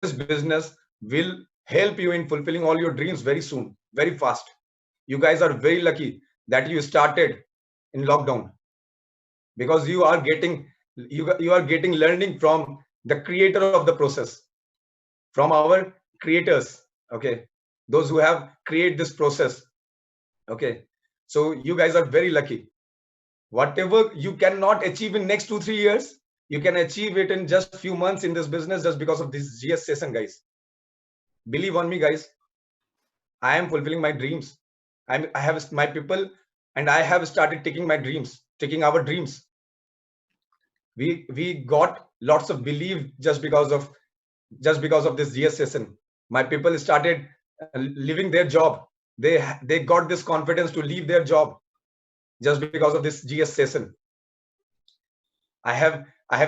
business will help you in fulfilling all your dreams very soon, very fast. You guys are very lucky that you started in lockdown, because you are getting learning from the creator of the process, from our creators. Okay, those who have created this process. Okay, so you guys are very lucky. Whatever you cannot achieve in next 2-3 years, you can achieve it in just few months in this business, just because of this GS session, guys. Believe on me, guys. I am fulfilling my dreams. I have my people, and I have started taking our dreams. We got lots of belief just because of this GS session. My people started leaving their job. They got this confidence to leave their job just because of this GS session. I have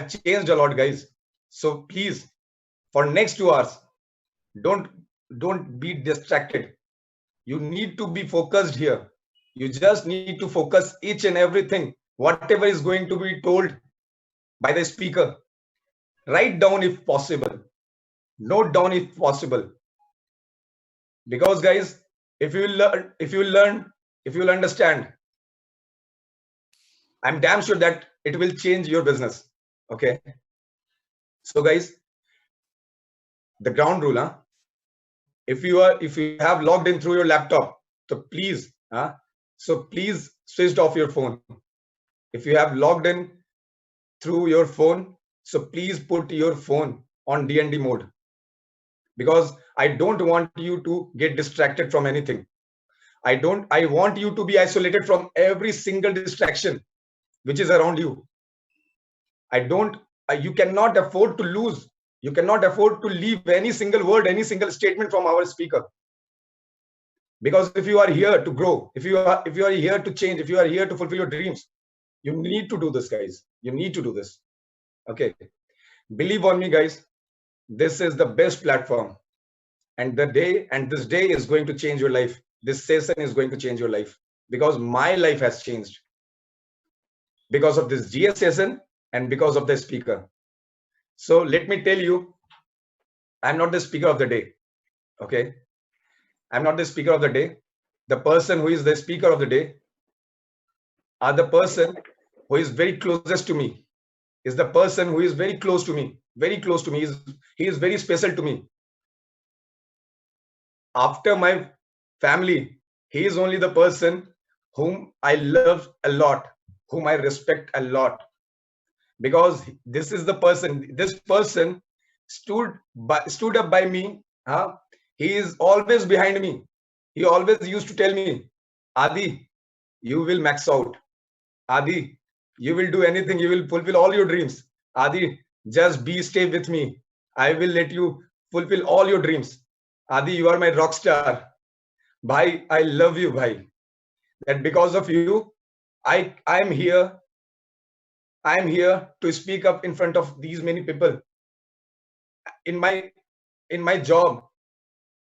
changed a lot, guys. So please, for next 2 hours, don't be distracted. You need to be focused here. You just need to focus each and everything, whatever is going to be told by the speaker. Write down if possible. Note down if possible. Because, guys, if you will understand, I'm damn sure that it will change your business. Okay. So, guys, the ground rule, if you have logged in through your laptop, so please switch off your phone. If you have logged in through your phone, so please put your phone on DND mode, because I don't want you to get distracted from anything. I want you to be isolated from every single distraction which is around you. You cannot afford to lose. You cannot afford to leave any single word, any single statement from our speaker. Because if you are here to grow, if you are here to change, if you are here to fulfill your dreams, you need to do this, guys. You need to do this. Okay. Believe on me, guys. This is the best platform. And this day is going to change your life. This session is going to change your life, because my life has changed because of this GS session and because of the speaker. So let me tell you, I'm not the speaker of the day. Okay. I'm not the speaker of the day. The person who is the speaker of the day are the person who is very closest to me, is the person who is very close to me, he is very special to me. After my family, he is only the person whom I love a lot, whom I respect a lot, because this person stood up by me. He is always behind me. He always used to tell me, Adi, you will max out. Adi, you will do anything. You will fulfill all your dreams. Adi, just stay with me. I will let you fulfill all your dreams. Adi, you are my rock star. Bhai, I love you, bhai. That because of you, I am here. I am here to speak up in front of these many people. In my job,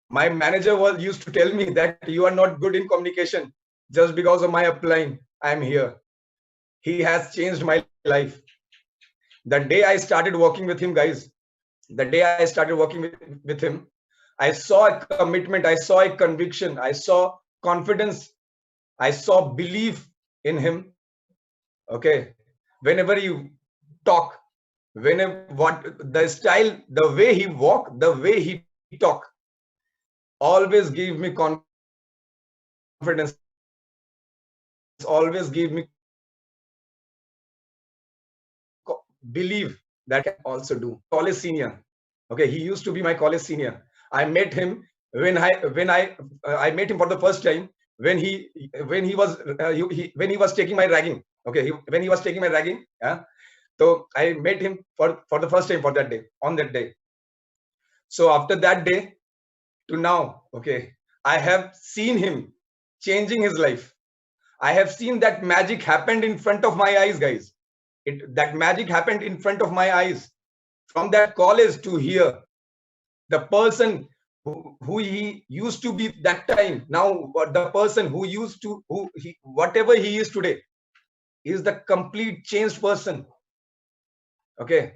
my manager used to tell me that you are not good in communication. Just because of my applying, I am here. He has changed my life. The day I started working with him, guys, the day I started working with him, I saw a commitment, I saw a conviction, I saw confidence, I saw belief in him. Okay. Whenever you talk, the style, the way he walk, the way he talk, always give me confidence, always give me believe that I can also do. College senior. Okay. He used to be my college senior. I met him when I met him for the first time when he was taking my ragging. Okay, when he was taking my ragging, yeah. So I met him for the first time for that day, on that day. So after that day to now, okay, I have seen him changing his life. I have seen that magic happened in front of my eyes, guys. That magic happened in front of my eyes. From that college to here, the person who he used to be that time, now the person whatever he is today, is the complete changed person. Okay.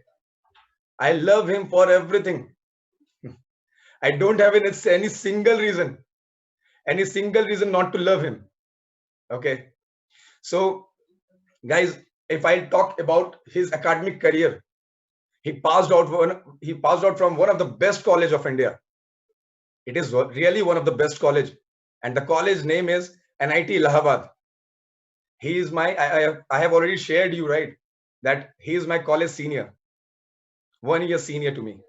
I love him for everything. I don't have any single reason not to love him. Okay. So guys, if I talk about his academic career, he passed out from one of the best college of India. It is really one of the best college, and the college name is NIT Allahabad. He is my, I have already shared you, right, that he is my college senior, 1 year senior to me.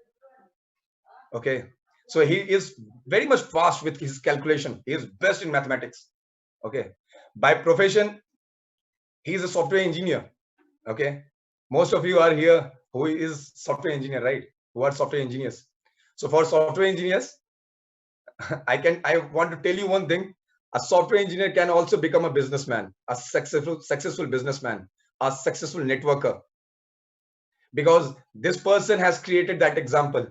Okay. So he is very much fast with his calculation. He is best in mathematics. Okay. By profession, he is a software engineer. Okay. Most of you are here who is software engineer, right? Who are software engineers. So for software engineers, I want to tell you one thing. A software engineer can also become a businessman, a successful businessman, a successful networker. Because this person has created that example.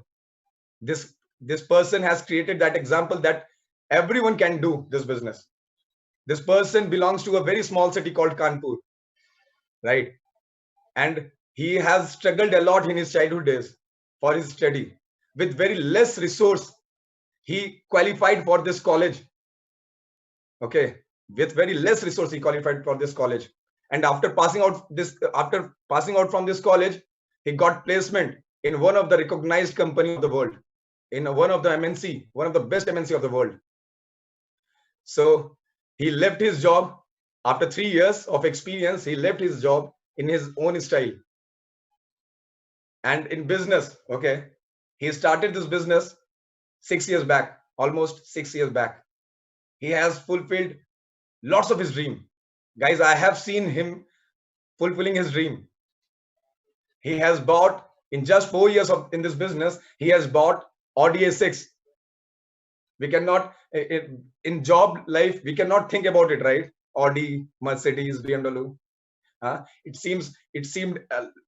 This person has created that example that everyone can do this business. This person belongs to a very small city called Kanpur, right? And he has struggled a lot in his childhood days for his study. With very less resource, he qualified for this college. Okay, with very less resource, he qualified for this college. And after passing out from this college, he got placement in one of the recognized company of the world, in one of the MNC, one of the best MNC of the world. So he left his job after 3 years of experience. He left his job in his own style. And in business, okay, he started this business 6 years back, almost 6 years back. He has fulfilled lots of his dream. Guys, I have seen him fulfilling his dream. He has bought, in just 4 years in this business, he has bought Audi A6. We cannot, in job life, we cannot think about it, right? Audi, Mercedes, BMW. It seemed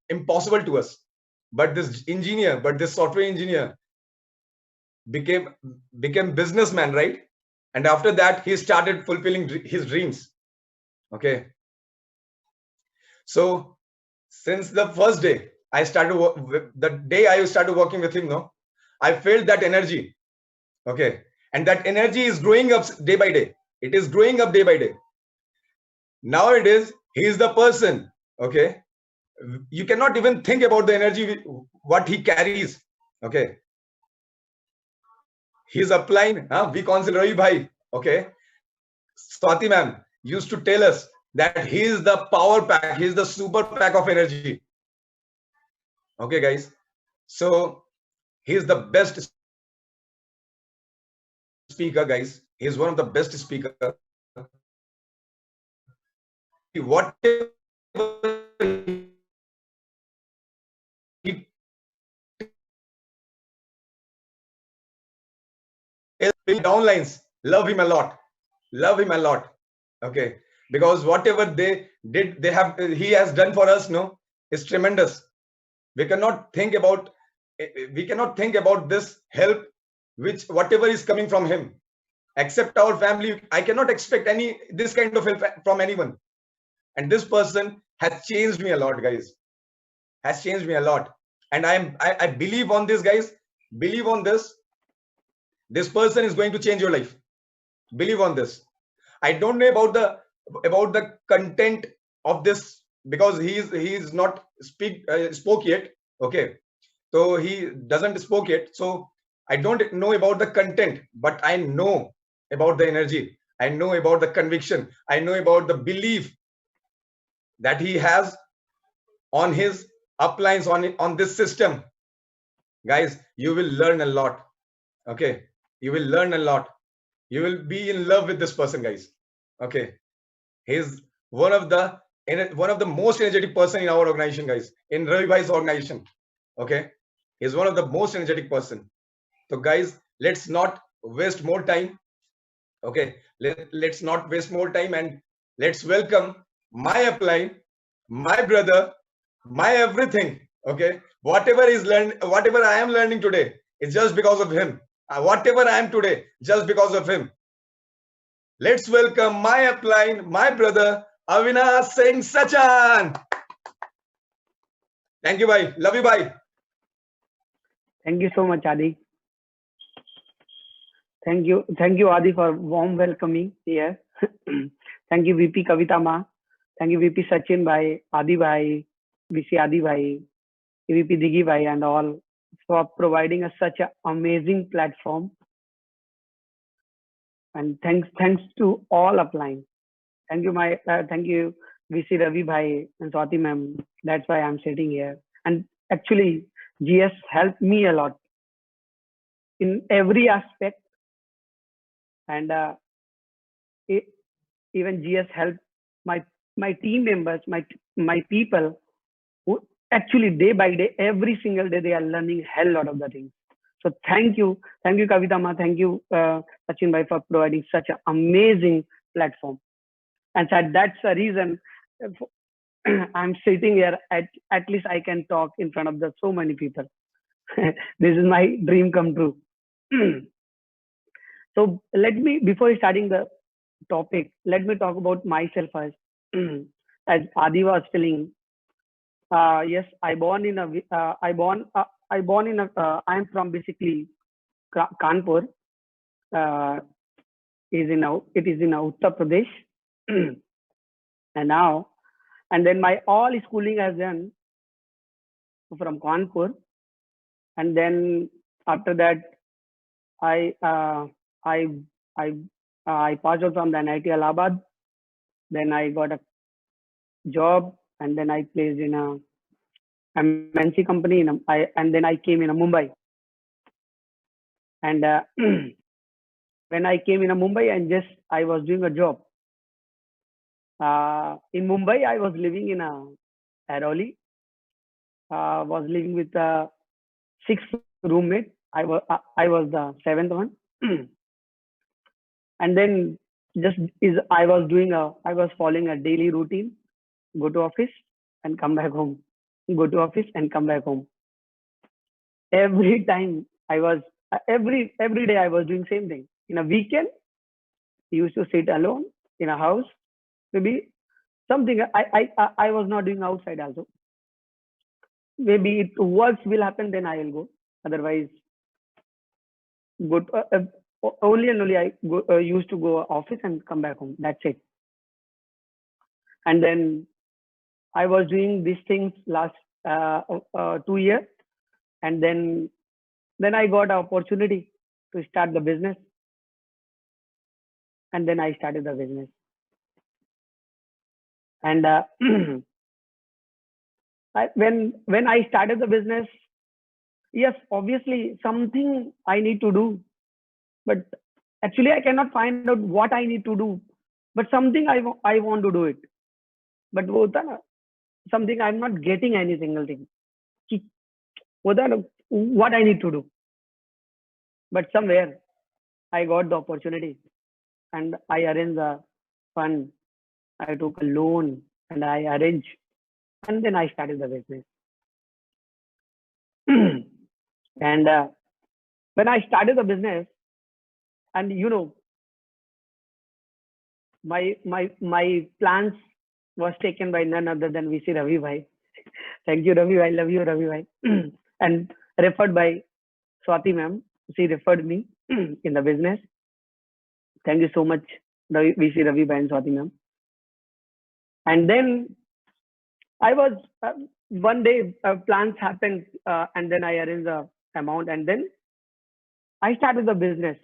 impossible to us. But this software engineer became businessman, right? And after that, he started fulfilling his dreams. Okay. So since the first day I started, the day I started working with him, no, I felt that energy. Okay. And that energy is growing up day by day. It is growing up day by day. Nowadays, he is the person. Okay. You cannot even think about the energy, what he carries. Okay. He's applying, Vcon Sept bhai. Okay. Swati ma'am used to tell us that he is the power pack. He is the super pack of energy. Okay, guys. So he is the best speaker, guys. He is one of the best speaker. Whatever he downlines, love him a lot. Love him a lot. Okay. Because whatever they did, he has done for us, no, is tremendous. We cannot think about this help, whatever is coming from him, except our family. I cannot expect this kind of help from anyone. And this person has changed me a lot, guys. Has changed me a lot. And I believe on this, guys. Believe on this. This person is going to change your life. Believe on this. I don't know about the content of this, because he is not spoke yet. Okay. So he doesn't spoke yet. So I don't know about the content, but I know about the energy. I know about the conviction. I know about the belief that he has on his uplines, on this system. Guys, you will learn a lot. Okay. You will learn a lot. You will be in love with this person, guys. Okay. He's one of the most energetic person in our organization, guys. In Ravi Bhai's organization. Okay. He's one of the most energetic person. So guys, let's not waste more time. Okay. Let's not waste more time, and let's welcome my upline, my brother, my everything. Okay. Whatever I am learning today, it's just because of him. Whatever I am today, just because of him. Let's welcome my upline, my brother, AVINASH Singh Sachin. Thank you, bhai. Love you, bhai. Thank you so much, Adi. Thank you, Adi, for warm welcoming here. Thank you, VP Kavita Ma. Thank you, VP Sachin Bhai, Adi Bhai, VC Adi Bhai, VP Digi Bhai, and all for providing us such an amazing platform. And thanks to all applying. Thank you, VC Ravi Bhai and Swati Ma'am. That's why I'm sitting here. And actually, GS helped me a lot in every aspect, and even GS helped my team members, my people who actually day by day, every single day, they are learning hell lot of the things. So thank you Kavita Ma, thank you Sachin Bhai for providing such an amazing platform. And that's the reason I'm sitting here. At least I can talk in front of so many people. This is my dream come true. So before starting the topic, let me talk about myself first. As Adi was telling, yes, I'm from basically Kanpur. It is in Uttar Pradesh. And then my all schooling has done from Kanpur, and then after that I passed out from the NIT Allahabad. Then I got a job, and then I placed in a MNC company, and then I came in Mumbai. And when I came in Mumbai, and just I was doing a job. In Mumbai, I was living in Airoli. Was living with 6 roommates. I was the 7th one. And then I was following a daily routine: go to office and come back home. Go to office and come back home. Every time every day I was doing same thing. In a weekend, I used to sit alone in a house. Maybe something I was not doing outside also. Maybe it works will happen, then I will go. Otherwise, go to, only I used to go office and come back home. That's it. And then I was doing these things last 2 years, and then I got an opportunity to start the business, and then I started the business. And when I started the business, yes, obviously something I need to do, but actually I cannot find out what I need to do. But something I want to do it. But something I'm not getting any single thing. What I need to do. But somewhere I got the opportunity, and I arranged the fund. I took a loan and I arranged, and then I started the business. And when I started the business, and my plans was taken by none other than VC Ravi Bhai. Thank you, Ravi Bhai. Love you, Ravi Bhai. And referred by Swati Ma'am. She referred me in the business. Thank you so much, VC Ravi Bhai and Swati Ma'am. And then I was one day plans happened, and then I arranged the amount, and then I started the business.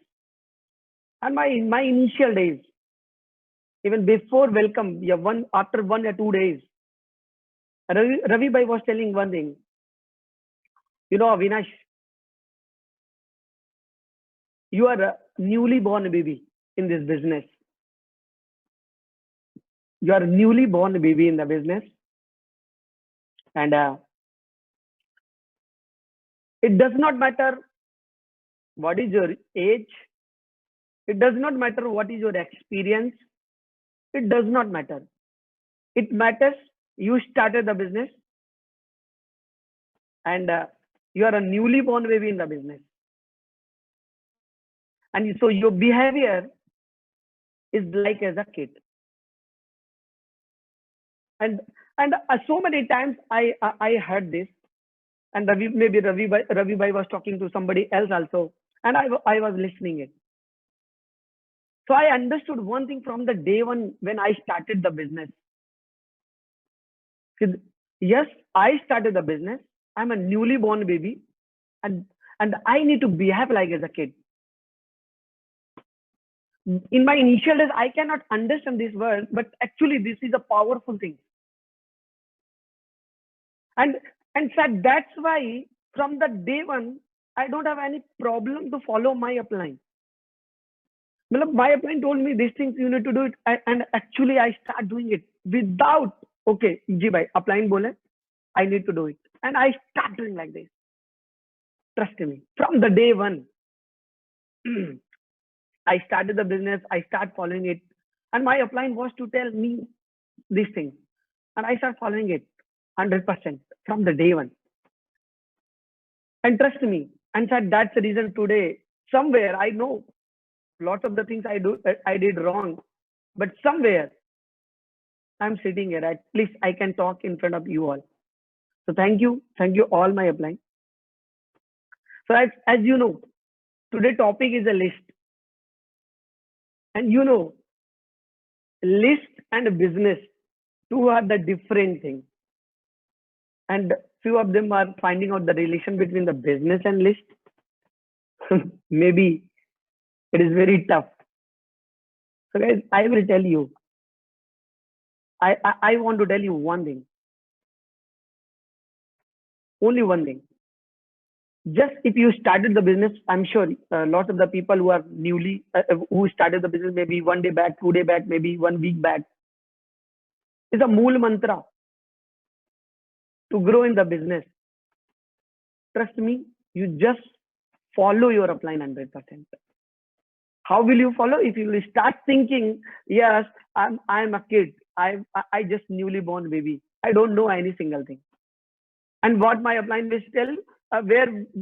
And my initial days, even before welcome, after 1 or 2 days, Ravi Bhai was telling one thing. AVINASH, you are a newly born baby in this business. You are a newly born baby in the business. And it does not matter what is your age. It does not matter what is your experience. It does not matter. It matters you started the business, and you are a newly born baby in the business. And so your behavior is like as a kid. And so many times I heard this, and maybe Ravi Bhai was talking to somebody else also, and I was listening it. So I understood one thing from the day one when I started the business. Yes, I started the business. I'm a newly born baby, and I need to behave like as a kid. In my initial days, I cannot understand this word, but actually this is a powerful thing. And sir, that's why from the day one, I don't have any problem to follow my upline. My upline told me these things you need to do it, and actually I start doing it without, okay, ji bhai, upline bole, I need to do it. And I start doing like this. Trust me, from the day one, I started the business, I start following it. And my upline was to tell me these things. And I start following it 100% from the day one. And trust me, and said that's the reason today, somewhere I know lots of the things I did wrong, but somewhere I'm sitting here. At least I can talk in front of you all. So thank you all my upline. So as you know, today topic is a list. And you know, list and business, two are the different things. And few of them are finding out the relation between the business and list. Maybe it is very tough. So guys, I will tell you. I want to tell you one thing. Only one thing. Just if you started the business, I'm sure lots of the people who are newly, who started the business maybe 1 day back, 2 days back, maybe 1 week back, is a mool mantra to grow in the business. Trust me, you just follow your upline 100%. How will you follow? If you will start thinking, yes, I'm a kid. I just newly born baby. I don't know any single thing. And what my upline will tell,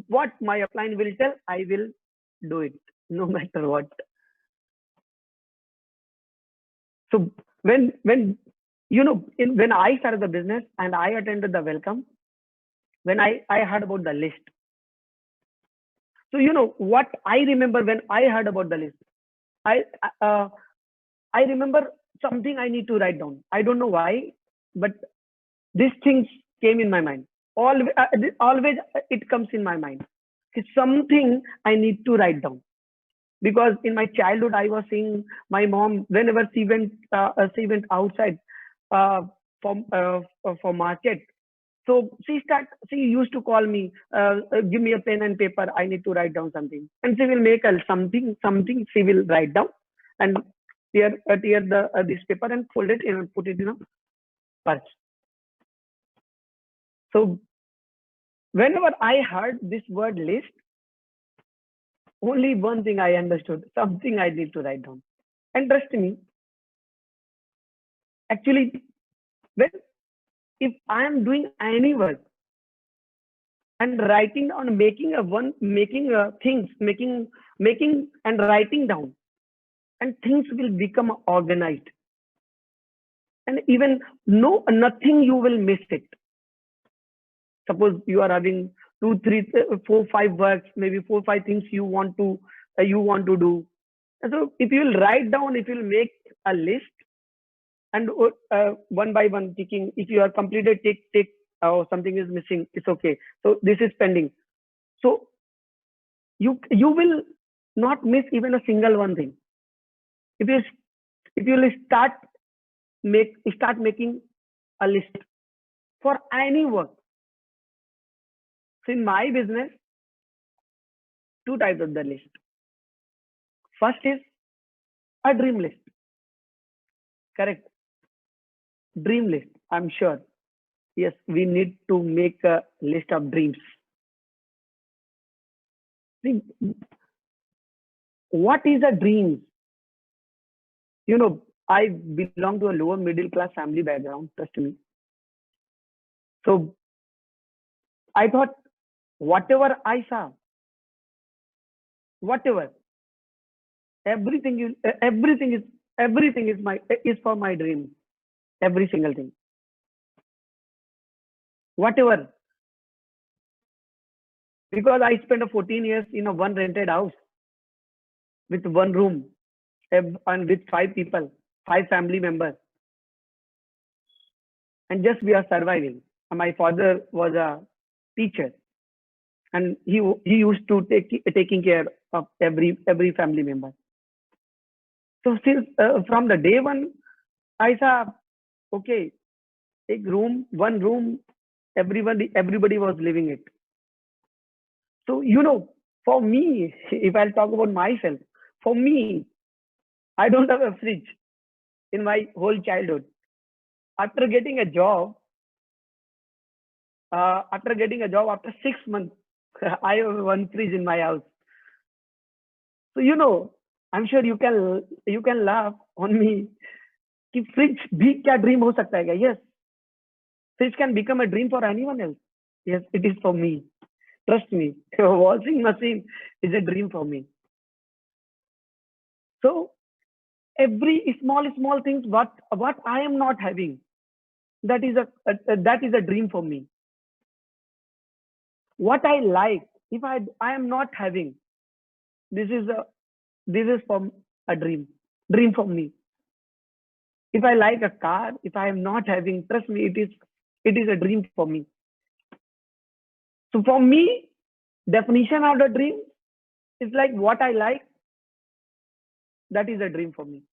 what my upline will tell, I will do it no matter what. So when you know, when I started the business and I attended the welcome, when I heard about the list. So you know what I remember when I heard about the list, I remember something I need to write down. I don't know why, but these things came in my mind. Always it comes in my mind. It's something I need to write down. Because in my childhood, I was seeing my mom, whenever she went outside for market. So she used to call me, give me a pen and paper. I need to write down something. And she will make something she will write down and tear this paper and fold it in and put it in a purse. So whenever I heard this word list, only one thing I understood, something I need to write down. And trust me, actually, if I am doing any work and writing down, making things and writing down, and things will become organized. And even nothing you will miss it. Suppose you are having 2, 3, 4, 5 works, maybe 4, 5 things you want to do. And so if you will write down, if you will make a list, and one by one ticking, if you are completed, tick, or something is missing, it's okay. So this is pending. So you will not miss even a single one thing. If you will start making a list for any work. So in my business, 2 types of the list. First is a dream list. Correct. Dream list. I'm sure. Yes, we need to make a list of dreams. See, what is a dream? You know, I belong to a lower middle class family background, trust me. So I thought whatever I saw, everything is for my dream. Every single thing. Whatever. Because I spent 14 years in a one rented house with 1 room. and with 5 people, 5 family members, and just we are surviving. And my father was a teacher, and he used to taking care of every family member. So since from the day one, I saw, okay, one room, everybody was living it. So for me, if I'll talk about myself, for me, I don't have a fridge in my whole childhood. After getting a job, after 6 months, I have one fridge in my house. So I'm sure you can laugh on me. कि fridge भी क्या dream हो सकता है क्या? Yes, fridge can become a dream for anyone else. Yes, it is for me. Trust me, washing machine is a dream for me. So every small things what I am not having, that is a dream for me. What I like, if I am not having, this is from a dream for me. If I like a car, if I am not having, trust me, it is a dream for me. So for me, definition of the dream is like what I like, that is a dream for me.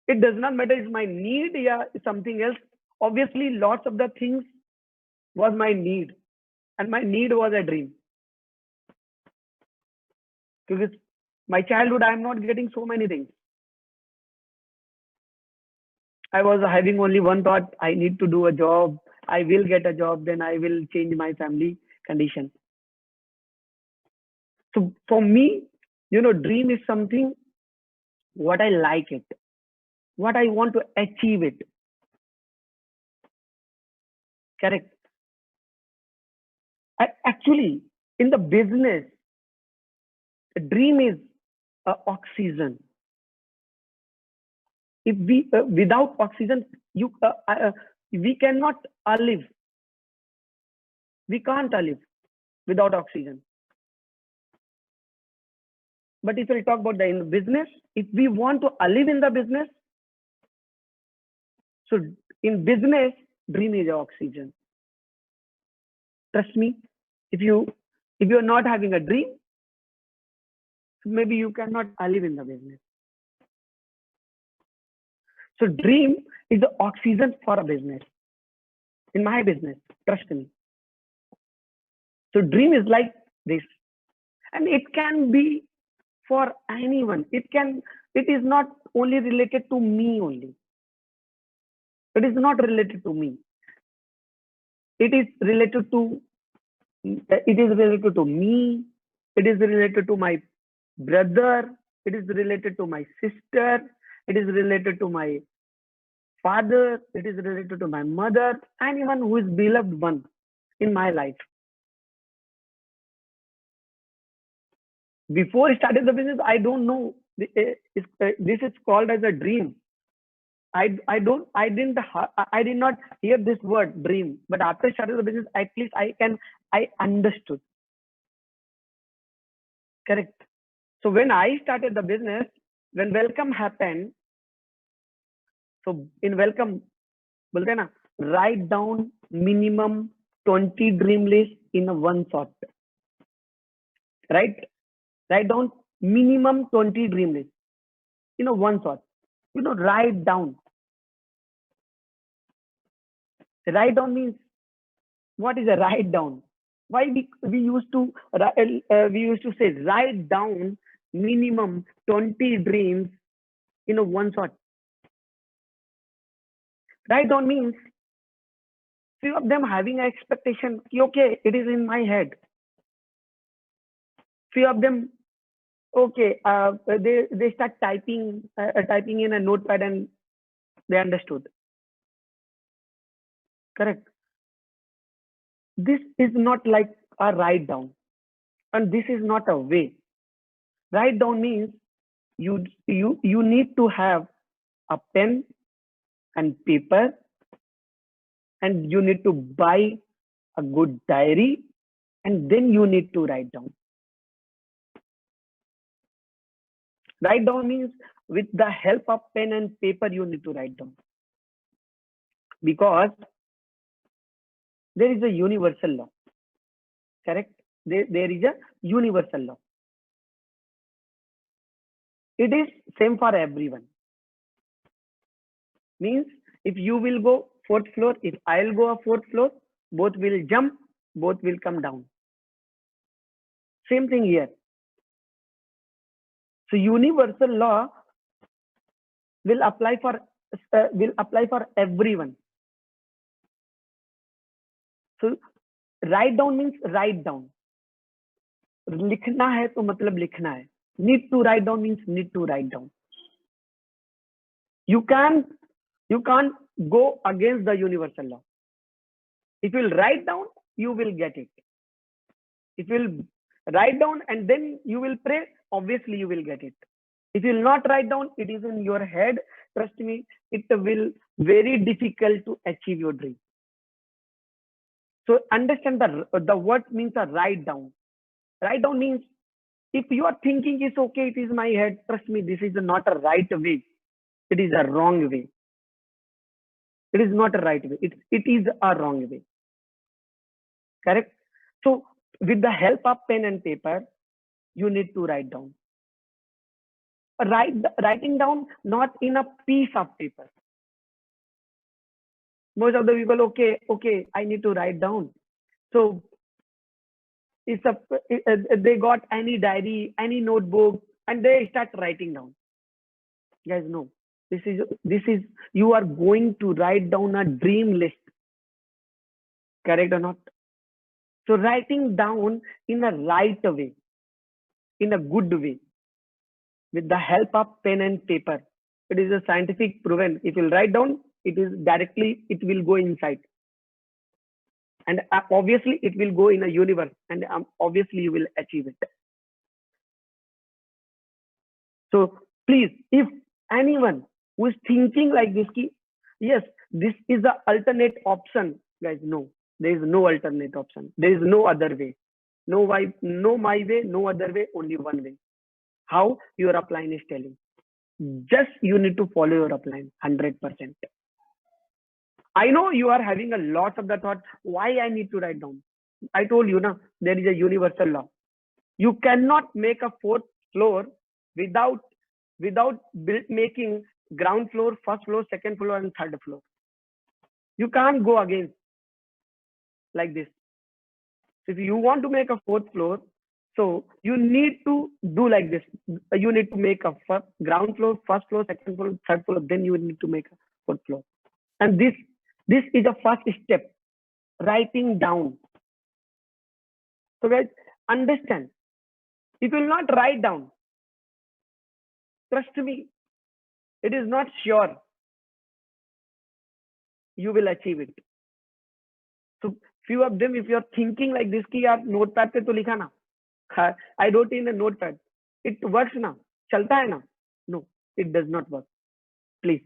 It does not matter it's my need or something else. Obviously, lots of the things was my need, and my need was a dream. Because my childhood, I am not getting so many things. I was having only one thought: I need to do a job. I will get a job, then I will change my family condition. So for me, dream is something what I like it, what I want to achieve it. Correct. Actually, in the business, the dream is oxygen. If we without oxygen, we cannot live. We can't live without oxygen. But if we talk about in the business, if we want to live in the business, so in business, dream is oxygen. Trust me, if you are not having a dream, maybe you cannot live in the business. So dream is the oxygen for a business. In my business, trust me. So dream is like this, and it can be for anyone. It is not only related to me only. It is not related to me. It is related to me. It is related to my brother. It is related to my sister. It is related to my father. It is related to my mother. Anyone who is beloved one in my life. Before I started the business, I don't know this is called as a dream. I did not hear this word dream, but after I started the business, at least I understood. Correct. So when I started the business, when welcome happened, so in welcome, write down minimum 20 dream list in a one shot. Right? Write down minimum 20 dream list in a one shot. Write down. Write down means, what is a write down? Why we used to say write down minimum 20 dreams in a one shot. Write down means few of them having an expectation, okay, it is in my head. Few of them, okay, they start typing in a notepad and they understood. Correct. This is not like a write down, and this is not a way. Write down means you need to have a pen and paper, and you need to buy a good diary, and then you need to write down. Write down means with the help of pen and paper, you need to write down, because there is a universal law. Correct? There is a universal law. It is same for everyone. Means if you will go 4th floor, if I'll go a 4th floor, both will jump, both will come down. Same thing here. So universal law will apply for everyone. So write down means write down. लिखना है तो मतलब लिखना है. Need to write down means need to write down. You can't go against the universal law. If you will write down, you will get it. If you will write down and then you will pray, obviously you will get it. If you will not write down, it is in your head. Trust me, it will very difficult to achieve your dream. So understand the word means a write down. Write down means if you are thinking it's okay, it is my head. Trust me, this is not a right way. It is a wrong way. It is not a right way. It is a wrong way. Correct? So with the help of pen and paper, you need to write down. Writing down not in a piece of paper. Most of the people, okay, I need to write down. So they got any diary, any notebook, and they start writing down. Guys, no. This is you are going to write down a dream list. Correct or not? So writing down in a right way, in a good way, with the help of pen and paper. It is a scientific proven. If you write down, it is directly, it will go inside. And obviously it will go in a universe, and obviously you will achieve it. So please, if anyone who is thinking like this, yes, this is the alternate option, guys, no, there is no alternate option. There is no other way. No my way, no other way, only one way. How your upline is telling. Just you need to follow your upline 100%. I know you are having a lot of the thought, why I need to write down. I told you now, there is a universal law. You cannot make a 4th floor without making ground floor, 1st floor, 2nd floor, and 3rd floor. You can't go against like this. If you want to make a 4th floor, so you need to do like this. You need to make a ground floor, 1st floor, 2nd floor, 3rd floor. Then you need to make a 4th floor. And this is the first step, writing down. So guys, understand. If you will not write down, trust me, it is not sure you will achieve it. So few of them, if you are thinking like this, ki yaar notepad pe to likha na. I wrote in a notepad. It works na. Chalta hai na. No, it does not work. Please.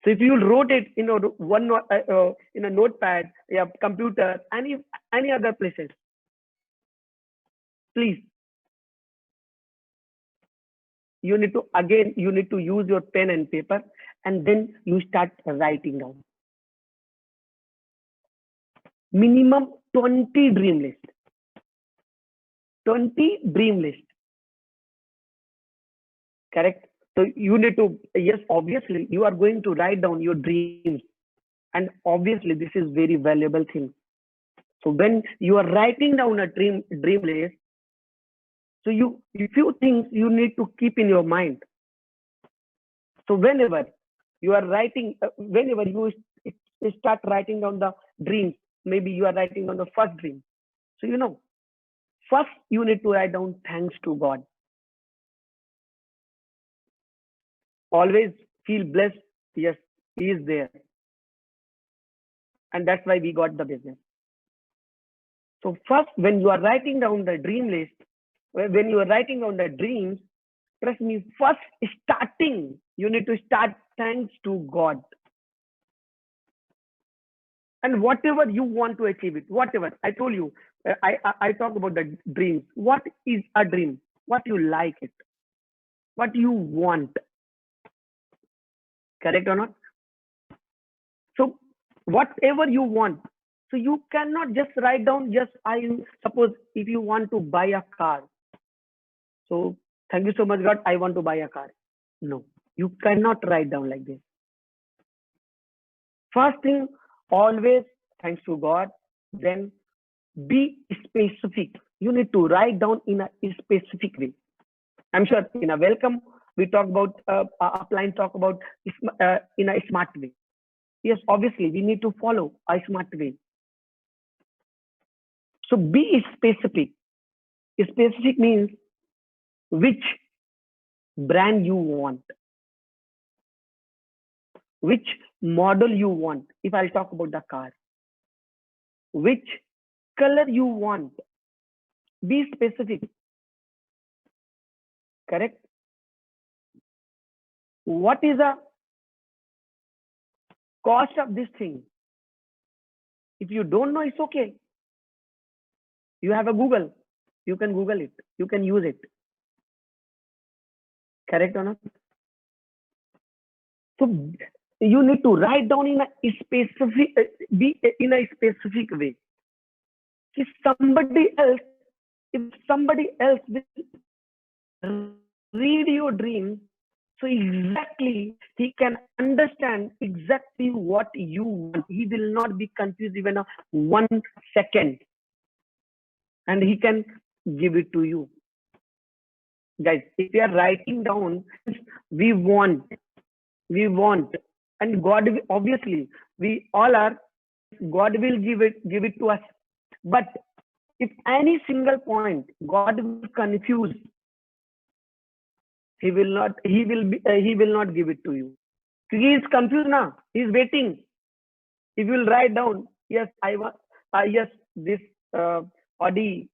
So if you wrote it in a notepad, yeah, computer, any other places, please. You need to use your pen and paper, and then you start writing down. Minimum 20 dream list. 20 dream list. Correct? So you need to, yes, obviously you are going to write down your dreams. And obviously this is very valuable thing. So when you are writing down a dream list, so a few things you need to keep in your mind. So whenever you are writing, whenever you start writing down the dreams, maybe you are writing down the first dream. So first you need to write down thanks to God. Always feel blessed. Yes, He is there. And that's why we got the business. So first, when you are writing down the dream list, when you are writing down the dreams, trust me, first starting, you need to start thanks to God. And whatever you want to achieve it, whatever, I told you, I talk about the dreams. What is a dream? What you like it? What you want? Correct or not? So whatever you want. So you cannot just write down just suppose if you want to buy a car. So thank you so much, God, I want to buy a car. No, you cannot write down like this. First thing, always thanks to God. Then be specific. You need to write down in a specific way. I'm sure in a welcome, we talk about, upline talk about in a smart way. Yes, obviously, we need to follow a smart way. So be specific. Specific means which brand you want, which model you want. If I'll talk about the car, which color you want, be specific. Correct? What is the cost of this thing? If you don't know, it's okay. You have a Google. You can Google it. You can use it. Correct or not? So you need to write down in a specific, be in a specific way. If somebody else will read your dream, so exactly he can understand exactly what you want. He will not be confused even a 1 second, and he can give it to you. Guys, if you are writing down, we want, and God, obviously, we all are. God will give it to us. But if any single point God will confuse, He will not give it to you. He is confused now. He is waiting. If you will write down, yes, I want, yes, this Audi,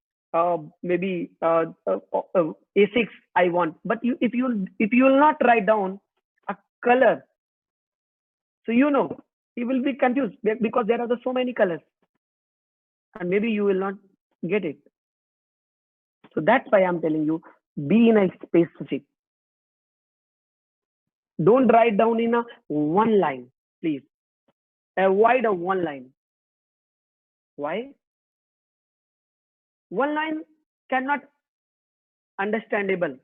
maybe A6 I want. But if you will not write down a color, so he will be confused because there are so many colors, and maybe you will not get it. So that's why I'm telling you, be in a specific. Don't write down in a one line, please. Avoid a one line. Why? One line cannot understandable.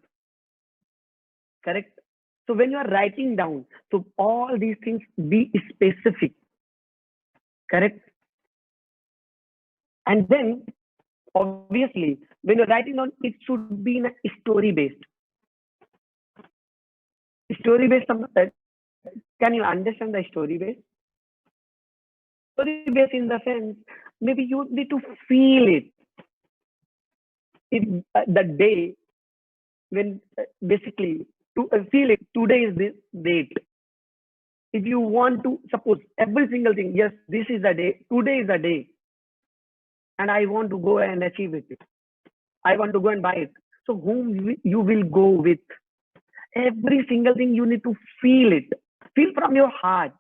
Correct? So when you are writing down, so all these things, be specific. Correct? And then obviously when you're writing down, it should be in a story based. Story based, can you understand the story based? Story based in the sense, maybe you need to feel it. If the day when basically to feel it, today is this date. If you want to suppose every single thing, yes, this is the day, today is the day, and I want to go and achieve it. I want to go and buy it. So whom you will go with? Every single thing you need to feel it. Feel from your heart.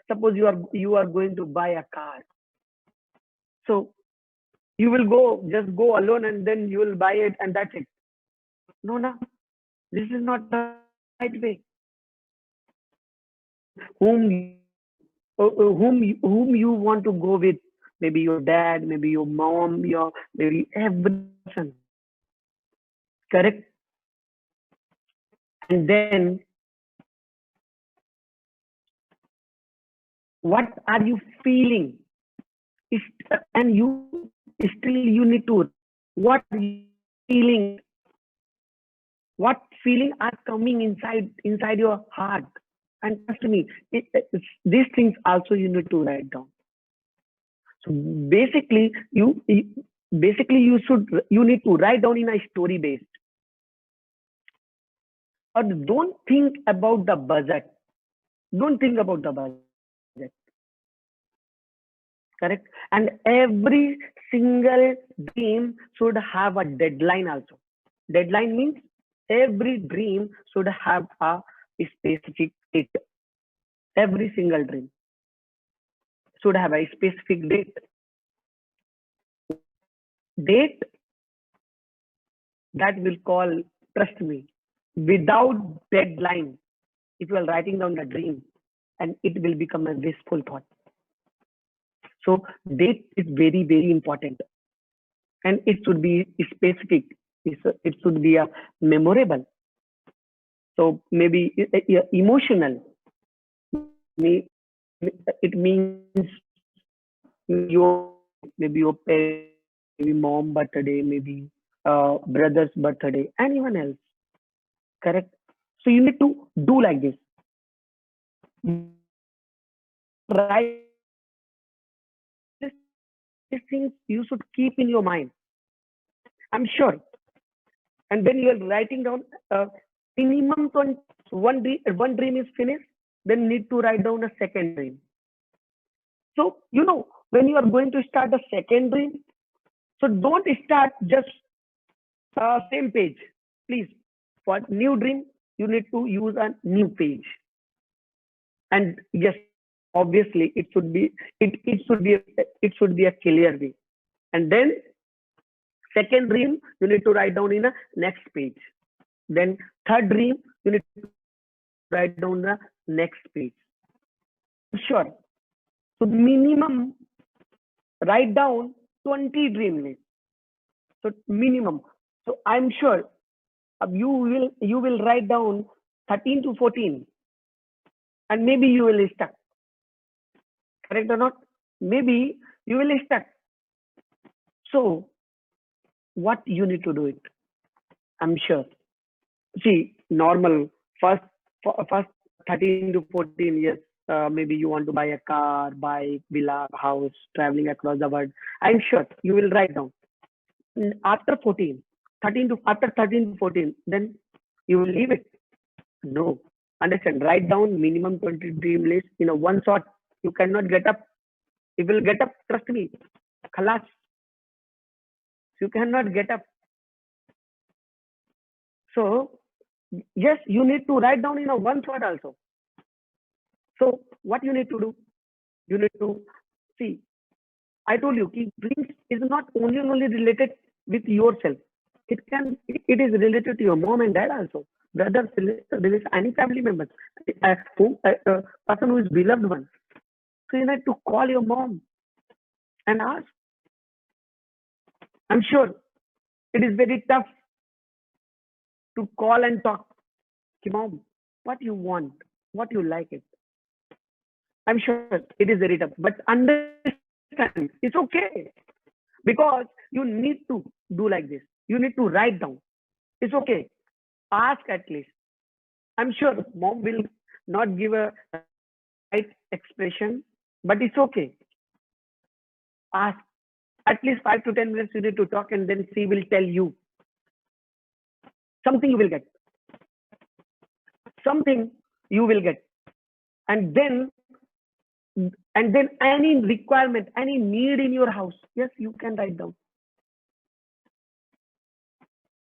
Suppose you are going to buy a car. So you will just go alone and then you will buy it and that's it. No, this is not the right way. Whom you want to go with? Maybe your dad, maybe your mom, maybe every person. Correct? And then what are you feeling? And you need to, what are you feeling? What feeling are coming inside your heart? And trust me, these things also you need to write down. So basically, you need to write down in a story based. Or don't think about the budget. Don't think about the budget. Correct? And every single dream should have a deadline also. Deadline means every dream should have a specific date. Every single dream should have a specific date. Date that will call, trust me, without deadline, if you are writing down a dream, and it will become a wistful thought. So date is very, very important, and it should be specific. It should be a memorable. So maybe emotional. It means maybe your parents, maybe mom birthday, maybe brother's birthday, anyone else. Correct. So you need to do like this. Right. These things you should keep in your mind. I'm sure. And when you are writing down minimum one dream is finished, then need to write down a second dream. So when you are going to start a second dream, so don't start just same page, please. For new dream, you need to use a new page. And yes, obviously it should be a clear way. And then second dream you need to write down in a next page. Then third dream you need to write down the next page. Sure. So minimum write down 20 dream list. So minimum. So I'm sure you will write down 13 to 14, and maybe you will stuck. Correct or not? Maybe you will stuck. So what you need to do it? I'm sure. See, normal first 13 to 14 years, maybe you want to buy a car, bike, villa, house, traveling across the world. I'm sure you will write down. After 13 to 14, then you will leave it. No, understand? Write down minimum 20 dream list in a one shot. You cannot get up. You will get up. Trust me. Khalas. You cannot get up. So yes, you need to write down in a one shot also. So what you need to do? You need to see. I told you, dreams is not only related with yourself. It is related to your mom and dad also. Brothers, there is any family members, person who is beloved one. So you need to call your mom and ask. I'm sure it is very tough to call and talk. Mom, what you want, what you like it. I'm sure it is very tough, but understand it's okay, because you need to do like this. You need to write down. It's okay. Ask at least. I'm sure mom will not give a right expression, but it's okay. Ask. At least 5 to 10 minutes you need to talk, and then she will tell you. Something you will get. Something you will get. And then any requirement, any need in your house, yes, you can write down.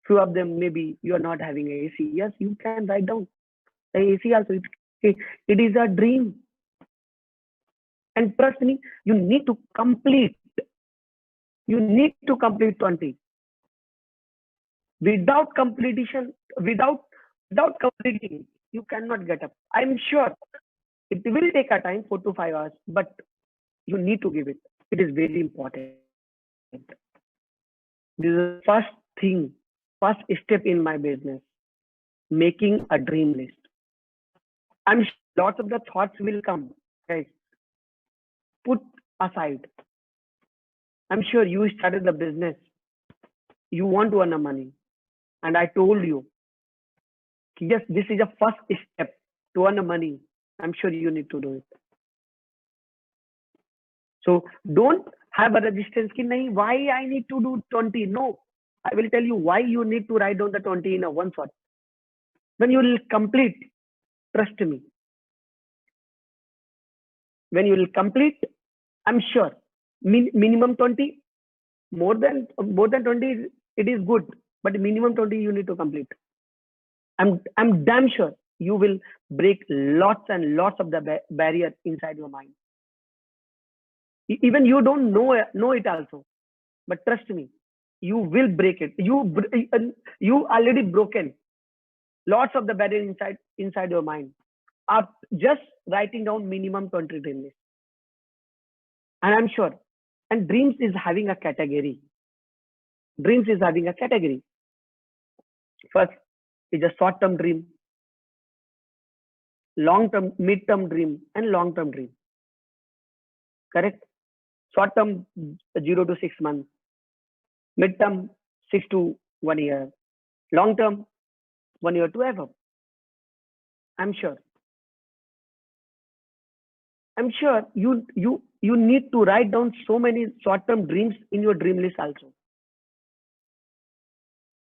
Few of them, maybe you are not having AC. Yes, you can write down. The AC also, it is a dream. And trust me, you need to complete. You need to complete 20. Without completing, you cannot get up. I'm sure it will take a time, 4 to 5 hours, but you need to give it. It is very important. This is the first thing, first step in my business, making a dream list. I'm sure lots of the thoughts will come, guys. Put aside. I'm sure you started the business. You want to earn the money. And I told you, yes, this is a first step to earn the money. I'm sure you need to do it. So don't have a resistance. Why I need to do 20? No, I will tell you why you need to write down the 20 in a one shot. When you will complete, trust me. When you will complete, I'm sure minimum 20, more than 20, it is good, but minimum 20 you need to complete. I'm damn sure you will break lots and lots of the barrier inside your mind. Even you don't know it also, but trust me, you will break it. You already broken lots of the barrier inside your mind. are just writing down minimum 20 dream lists. And I'm sure, and dreams is having a category. Dreams is having a category. First is a short-term dream, long-term, mid-term dream, and long-term dream. Correct? Short-term 0 to 6 months, mid-term 6 to 1 year, long-term 1 year to ever. I'm sure you need to write down so many short-term dreams in your dream list also.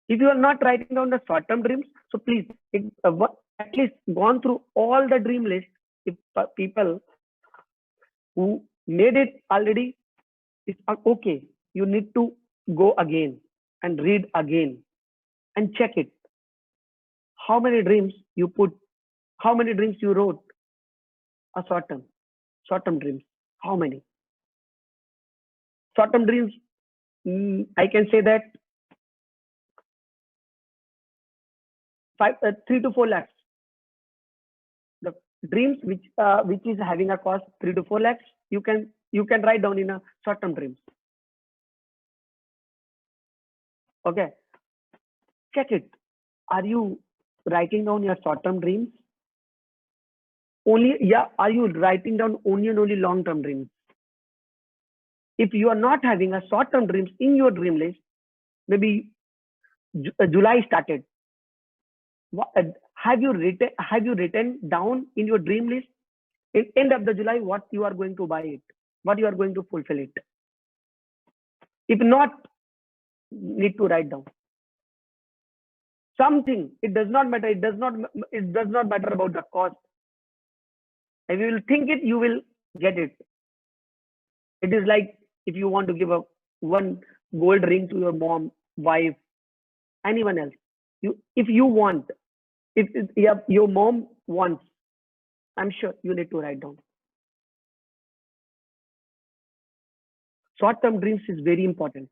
If you are not writing down the short-term dreams, so please at least gone through all the dream lists. If people who made it already, it's okay. You need to go again and read again and check it. How many dreams you put? How many dreams you wrote? A short-term dreams. How many? Short-term dreams, I can say that 3 to 4 lakhs. The dreams which is having a cost 3 to 4 lakhs, you can write down in a short-term dreams. Okay, check it. Are you writing down your short-term dreams? Are you writing down only and only long-term dreams? If you are not having a short-term dreams in your dream list, maybe July started. Have you written down in your dream list in end of the July what you are going to buy it, what you are going to fulfill it? If not, need to write down something. It does not matter. It does not matter about the cost. If you will think it, you will get it. It is like if you want to give one gold ring to your mom, wife, anyone else. If your mom wants, I'm sure you need to write down. Short-term dreams is very important.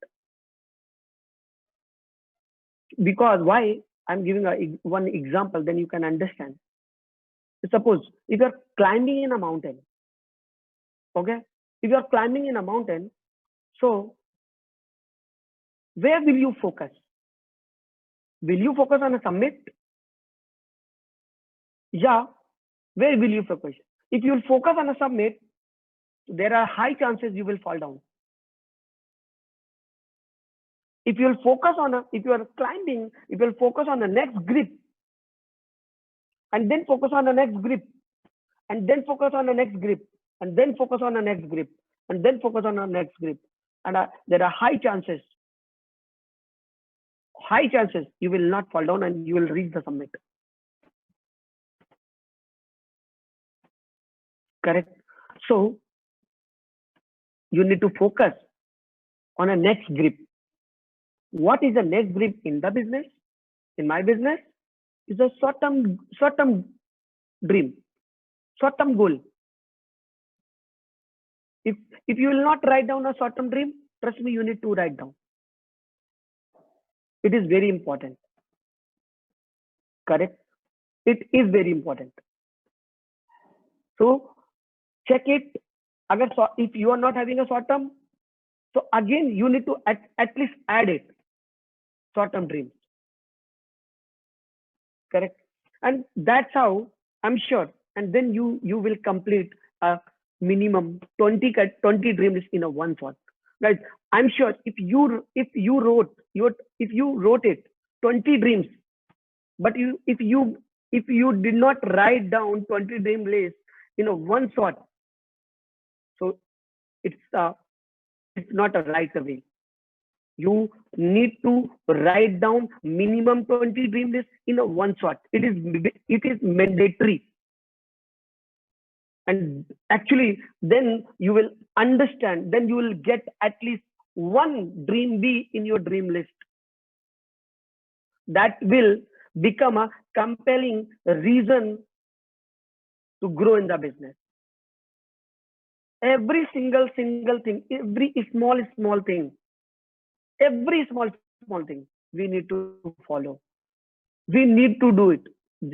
Because why? I'm giving one example, then you can understand. Suppose if you're climbing in a mountain, okay? If you're climbing in a mountain, so where will you focus? Will you focus on a summit? Yeah, where will you focus? If you focus on a summit, there are high chances you will fall down. If you are climbing, if you'll focus on the next grip, and then focus on the next grip, and then focus on the next grip, and then focus on the next grip, and then focus on the next grip, and there are high chances you will not fall down and you will reach the summit. Correct? So you need to focus on a next grip. What is the next grip in the business? In my business, is a short-term dream, short-term goal. If you will not write down a short-term dream, trust me, you need to write down. It is very important. Correct? It is very important. So check it. If you are not having a short-term, so again you need to at least add it. Short-term dreams. Correct? And that's how I'm sure. And then you will complete a minimum 20 dream lists in a one shot. Guys, I'm sure if you wrote it 20 dreams, but if you did not write down 20 dream lists in a one shot, so it's not a right way. You need to write down minimum 20 dream lists in a one shot. It is mandatory. And actually, then you will understand, then you will get at least one dream B in your dream list. That will become a compelling reason to grow in the business. Every single thing, every small thing, every small thing we need to follow. We need to do it.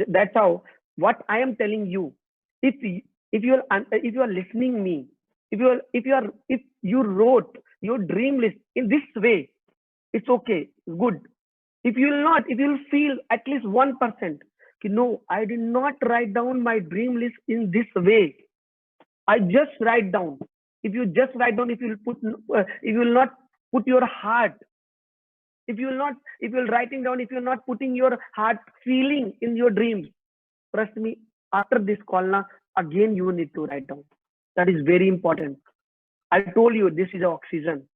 That's how what I am telling you, if you are listening me, if you wrote your dream list in this way, it's okay, good. If you will not, if you will feel at least 1%, no, I did not write down my dream list in this way, I just write down. If you just write down, if you will put if you will not put your heart, if you will not, if you're writing down, if you're not putting your heart feeling in your dreams, trust me, after this call now, again you need to write down. That is very important. I told you this is oxygen.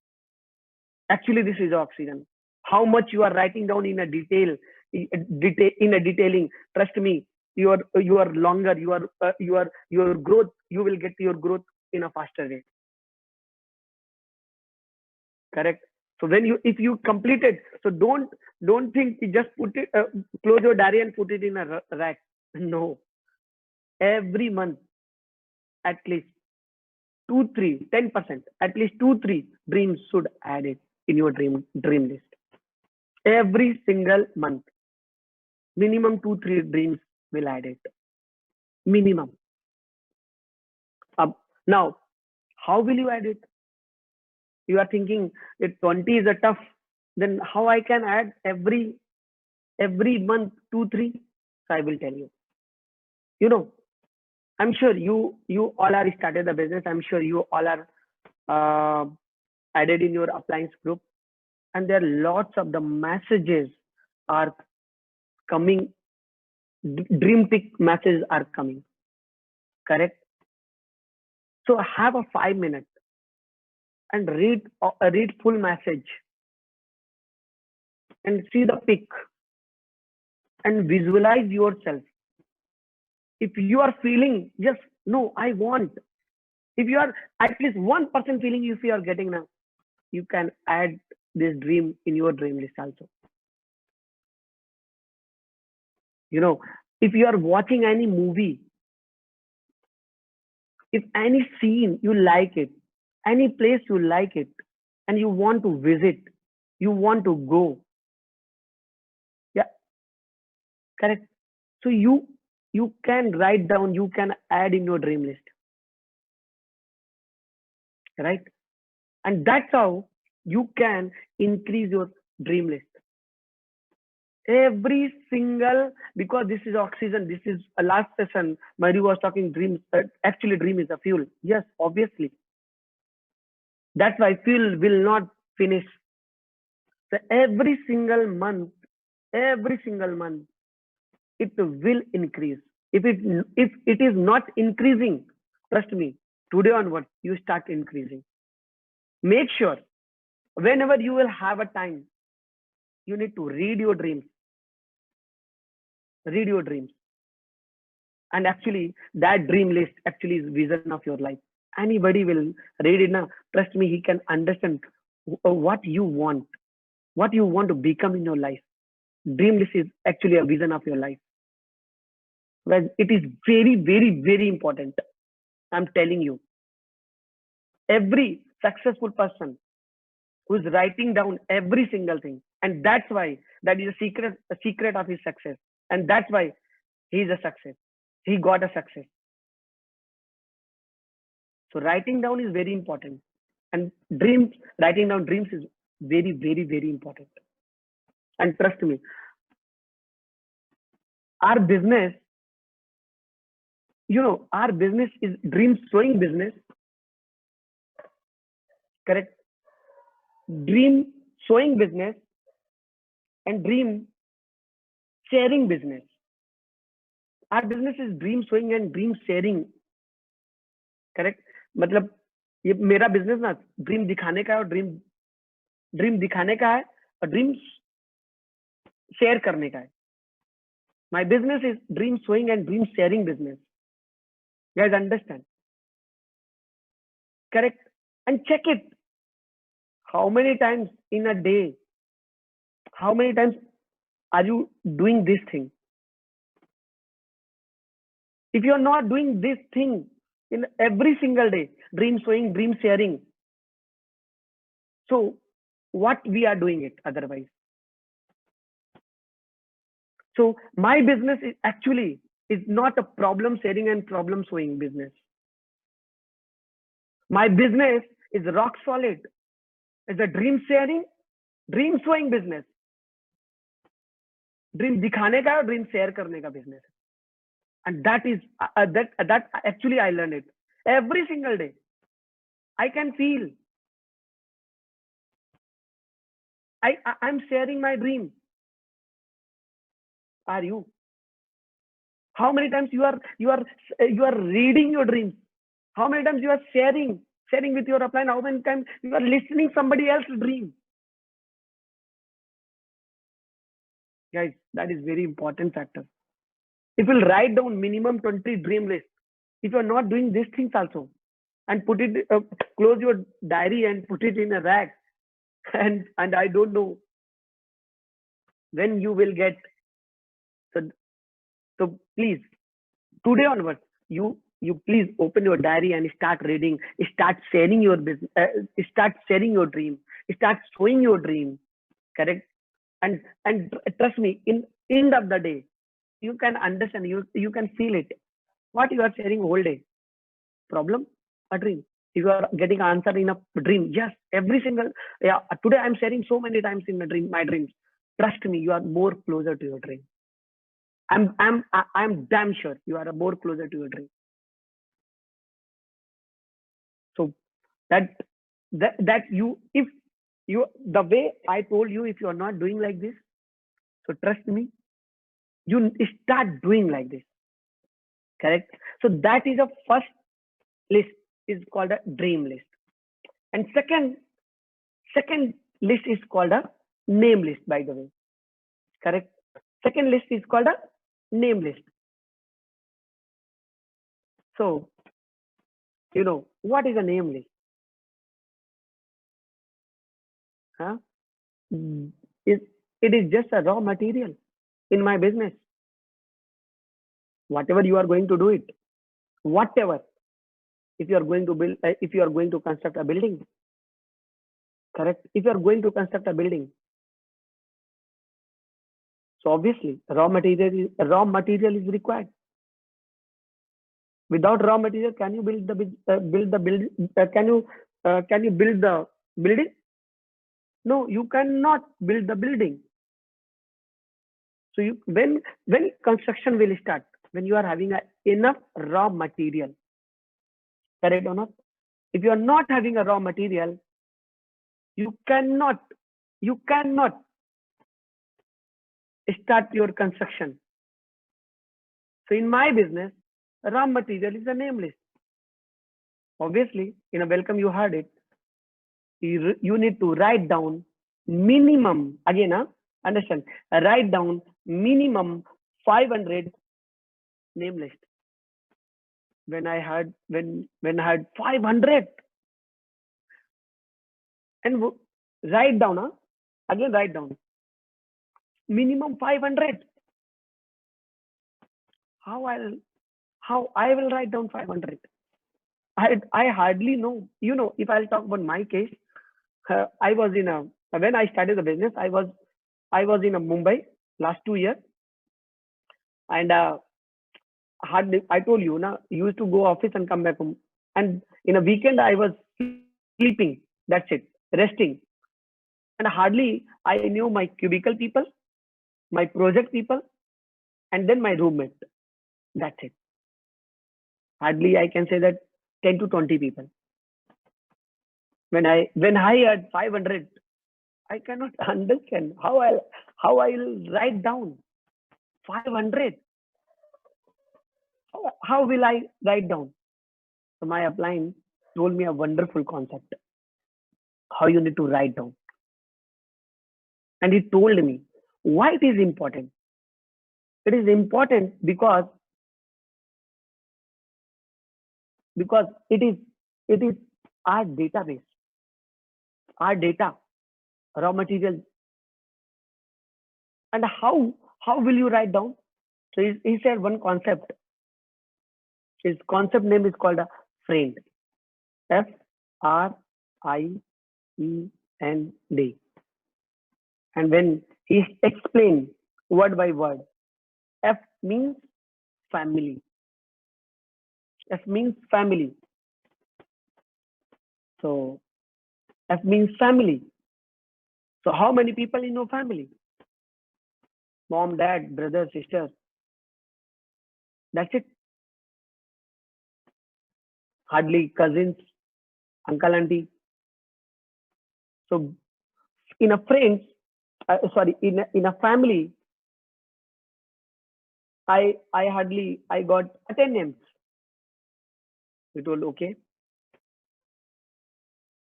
Actually, this is oxygen. How much you are writing down in a detail, in a detailing, trust me, you are longer, your growth, you will get your growth in a faster way. Correct? So when you, if you complete it, so don't think you just put it, close your diary and put it in a rack. No. Every month, at least 10%, at least 2-3 dreams should add it in your dream list. Every single month, minimum 2-3 dreams will add it. Minimum. Now, how will you add it? You are thinking if 20 is a tough, then how I can add every month 2-3? So I will tell you. You know, I'm sure you all are started the business. I'm sure you all are added in your appliance group, and there are lots of the messages are coming. Dream pick messages are coming. Correct? So have a 5 minutes and read full message and see the pick and visualize yourself. If you are feeling just no, I want. If you are at least 1% feeling, if you are getting now, you can add this dream in your dream list also. You know, if you are watching any movie, if any scene you like it, any place you like it, and you want to visit, you want to go. Yeah, correct. So you can write down, you can add in your dream list. Right? And that's how you can increase your dream list. Every single, because this is oxygen, this is a last session, Mary was talking dreams. Actually, dream is a fuel. Yes, obviously. That's why fuel will not finish. So every single month, it will increase. If it is not increasing, trust me, today onwards, you start increasing. Make sure whenever you will have a time, you need to read your dreams. Read your dreams. And actually, that dream list actually is vision of your life. Anybody will read it now. Trust me, he can understand what you want to become in your life. Dream list is actually a vision of your life. Well, it is very, very, very important. I'm telling you. Every successful person who is writing down every single thing, and that's why that is a secret of his success, and that's why he is a success. He got a success. So writing down is very important, and writing down dreams is very, very, very important. And trust me, our business, our business is dream sowing business. Correct? Dream sowing business and dream sharing business. Our business is dream sowing and dream sharing. Correct? मतलब ये मेरा business ना dream दिखाने का है और dream दिखाने का है और ड्रीम शेयर करने का है. My business is dream sowing and dream sharing business. You guys understand? Correct? And check it. How many times in a day? How many times are you doing this thing? If you are not doing this thing in every single day, dream sowing, dream sharing, so what we are doing it otherwise? So my business is actually is not a problem sharing and problem solving business. My business is rock solid. It's a dream sharing, dream showing business. Dream दिखाने का, dream share करने का business. And that is that actually I learned it every single day. I can feel. I'm sharing my dream. Are you? How many times you are reading your dreams? How many times you are sharing with your upline? How many times you are listening somebody else's dream? Guys, that is very important factor. If you'll write down minimum 20 dream list, if you are not doing these things also, and put it, close your diary and put it in a rack, and I don't know when you will get. So please, today onwards, you please open your diary and start reading, start sharing your business, start sharing your dream, start showing your dream, correct? And trust me, in end of the day, you can understand, you can feel it. What you are sharing whole day? Problem? A dream. If you are getting answer in a dream, yes, every single, yeah, today I'm sharing so many times in my dreams. Trust me, you are more closer to your dream. I'm damn sure you are more closer to your dream. So that you, if you, the way I told you, if you are not doing like this, so trust me, you start doing like this, correct? So that is a first list, is called a dream list. And second list is called a name list, by the way, correct? Second list is called a name list. So, you know, what is a name list? Huh? It is just a raw material in my business. Whatever you are going to do it, whatever. If you are going to build, if you are going to construct a building, correct? If you are going to construct a building, so obviously raw material is required. Without raw material, can you build the building? No, you cannot build the building. So when construction will start, when you are having enough raw material, correct or not? If you are not having a raw material, you cannot start your construction. So in my business, raw material is a name list. Obviously, in a welcome you heard it. You need to write down minimum, again, understand, write down minimum 500 name list. When I had 500, and write down, again write down minimum 500. How I will write down 500? I hardly know. You know, if I'll talk about my case, I was when I started the business, I was in Mumbai last 2 years, and hardly, I told you, used to go office and come back home, and in a weekend I was sleeping. That's it, resting, and hardly I knew my cubicle people, my project people, and then my roommate. That's it. Hardly I can say that 10 to 20 people. When I had 500, I cannot understand how I'll write down 500. How will I write down? So my upline told me a wonderful concept, how you need to write down. And he told me why it is important. It is important because it is our database, our data, raw material. And how will you write down? So he said one concept. His concept name is called a FRIEND. FRIEND. And when he explained word by word, F means family. F means family. So F means family. So how many people in your family? Mom, dad, brother, sister. That's it. Hardly cousins, uncle, auntie. So in a friends, in a family, I got 10 names. We told okay.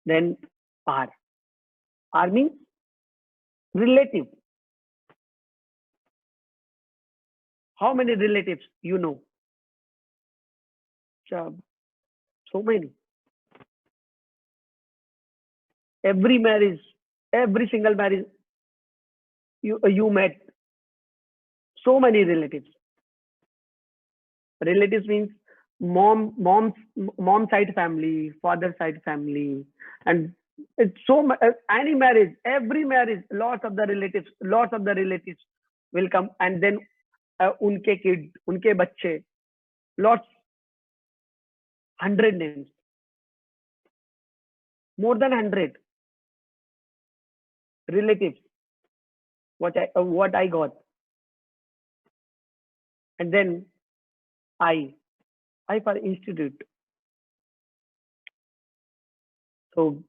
Then R. R means relative. How many relatives you know? So many. Every marriage, every single marriage you met. So many relatives. Relatives means mom side family, father side family, and it's so much. Any marriage, every marriage, lots of the relatives will come, and then unke kid, unke bacche, lots, 100 names, more than 100 relatives. What I got, and then I for institute. So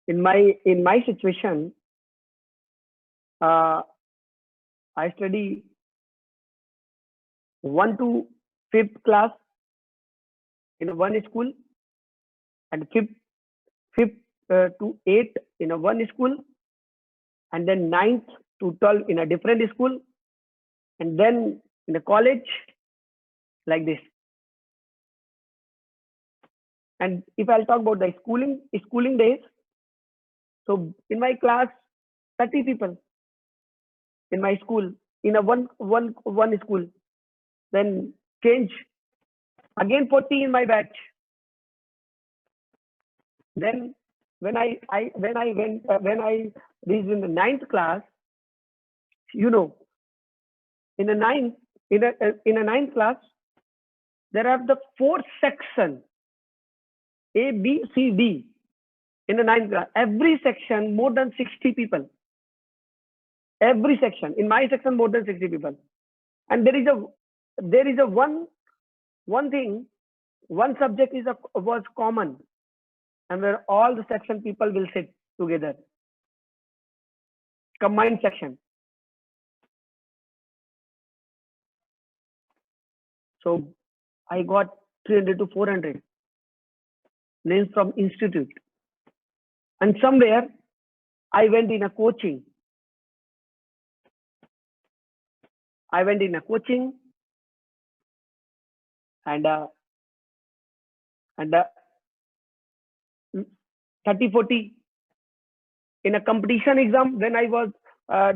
in my situation, I study 1 to 5th class in one school, and 5th to 8th in a one school, and then 9th to 12th in a different school, and then in a college, like this. And if I'll talk about the schooling days, so in my class, 30 people in my school, in a one school, then change again 40 in my batch. Then when I reached in the 9th class, in a 9th class, there are the 4 sections, A, B, C, D. In the 9th class, every section more than 60 people. Every section, in my section, more than 60 people. And there is a one thing, one subject was common, and where all the section people will sit together. Combined section. So I got 300 to 400 names from institute. And somewhere I went in a coaching. And 30-40 in a competition exam. When I was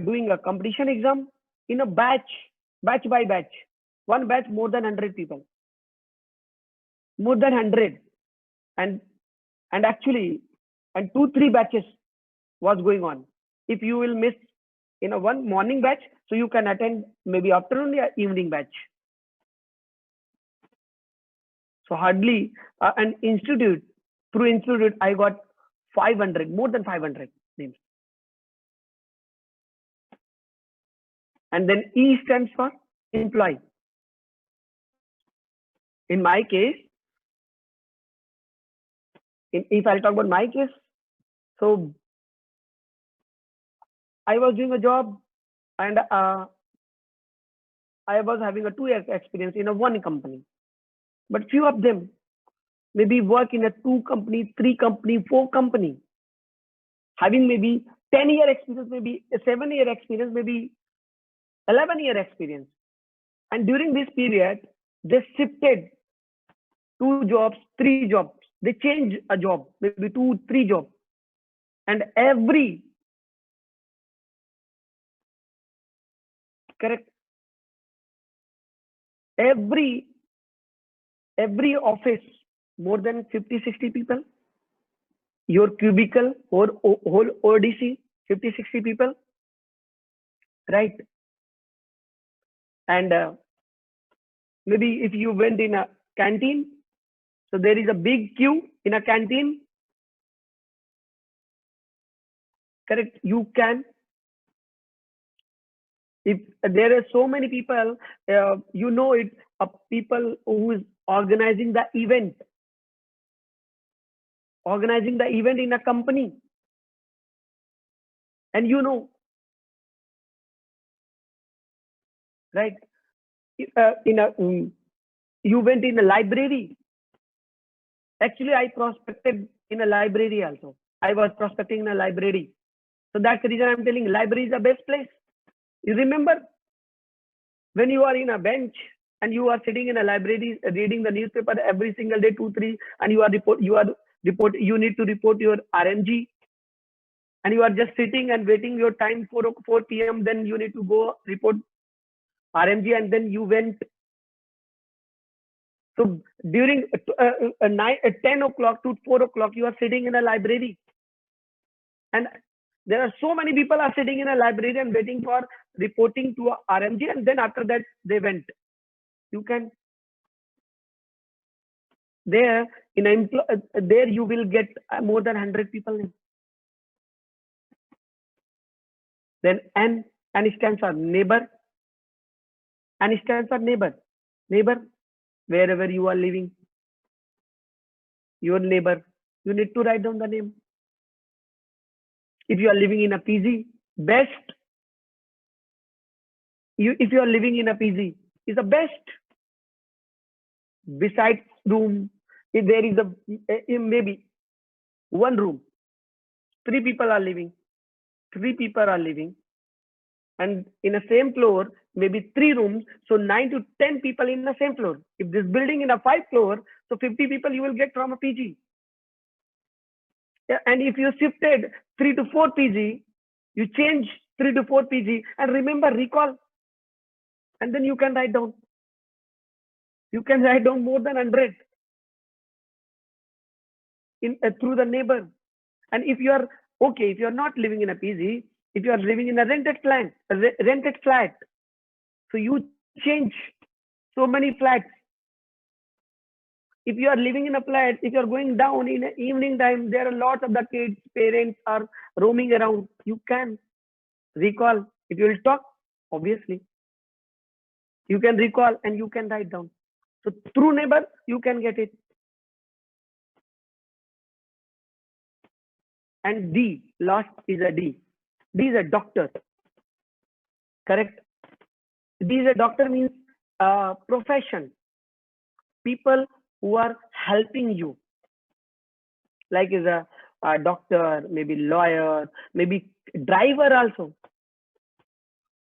doing a competition exam in a batch by batch, one batch more than 100 people, more than 100, and actually, and 2-3 batches was going on. If you will miss in a one morning batch, so you can attend maybe afternoon or evening batch. So hardly an institute, through institute, I got 500, more than 500 names. And then E stands for employee. In my case, if I'll talk about my case, so I was doing a job, and I was having a 2 years experience in a one company. But few of them maybe work in a 2 company, 3 company, 4 company, having maybe 10-year experience, maybe a 7-year experience, maybe 11-year experience. And during this period, they shifted 2 jobs, 3 jobs. They changed a job, maybe 2, 3 jobs. And every office, more than 50-60 people. Your cubicle or whole ODC, 50-60 people, right? And maybe if you went in a canteen, so there is a big queue in a canteen. Correct. You can, if there are so many people, you know it, people who is organizing the event in a company, and you know, right? You went in a library. Actually, I prospected in a library also. I was prospecting in a library. So that's the reason I'm telling you, library is the best place. You remember when you are in a bench and you are sitting in a library reading the newspaper every single day, 2-3, and you need to report your RMG, and you are just sitting and waiting your time 4 p.m. Then you need to go report RMG, and then you went. So during 10 o'clock to 4 o'clock, you are sitting in a library, and there are so many people are sitting in a library and waiting for reporting to RMG, and then after that they went. You can there there you will get more than 100 people. Then N stands for neighbor. N stands for neighbor. Neighbor, wherever you are living, your neighbor, you need to write down the name. If you are living in a PG, best. If you are living in a PG, is the best. Besides room, if there is maybe one room, 3 people are living. 3 people are living, and in the same floor, maybe 3 rooms, so 9 to 10 people in the same floor. If this building in a 5 floor, so 50 people you will get from a PG. Yeah, and if you shifted 3 to 4 PG, you change 3 to 4 PG, and remember, recall, and then you can write down. You can write down more than 100 through the neighbor. And if you are okay, if you are not living in a PG, if you are living in a rented flat, so you change so many flats. If you are living in a flat, if you are going down in the evening time, there are lots of the kids, parents are roaming around. You can recall. If you will talk, obviously, you can recall and you can write down. So through neighbor, you can get it. And D, last is a D. D is a doctor. Correct? D is a doctor means profession. People who are helping you. Like is a doctor, maybe lawyer, maybe driver also.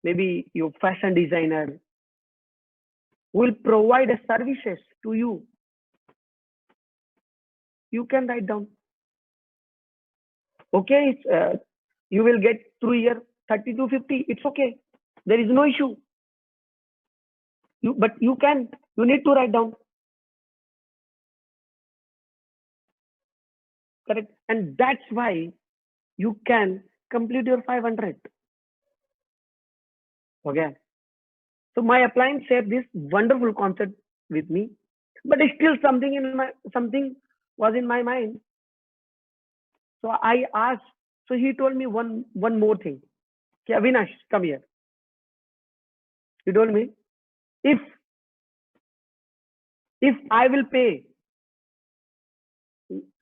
Maybe your fashion designer will provide services to you. You can write down. Okay, you will get through year 30 to 50. It's okay. There is no issue. But you need to write down. Correct. And that's why you can complete your 500. Okay. So my appliance shared this wonderful concept with me, but still something was in my mind. So I asked. So he told me one more thing. Okay, Avinash, come here. He told me, if I will pay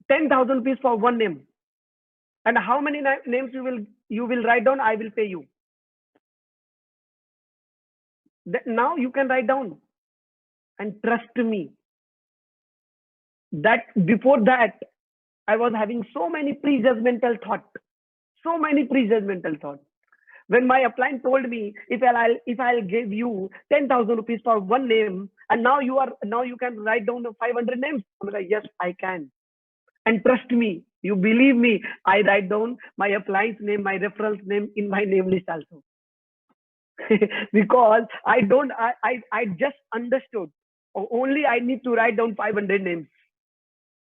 10,000 rupees for one name, and how many names you will write down, I will pay you. Now you can write down, and trust me, that before that I was having so many prejudgmental thoughts. When my appliance told me, if I'll give you 10,000 rupees for one name, and now you can write down the 500 names, I'm like, yes, I can. And trust me, you believe me, I write down my appliance name, my reference name in my name list also. Because I just understood. Only I need to write down 500 names.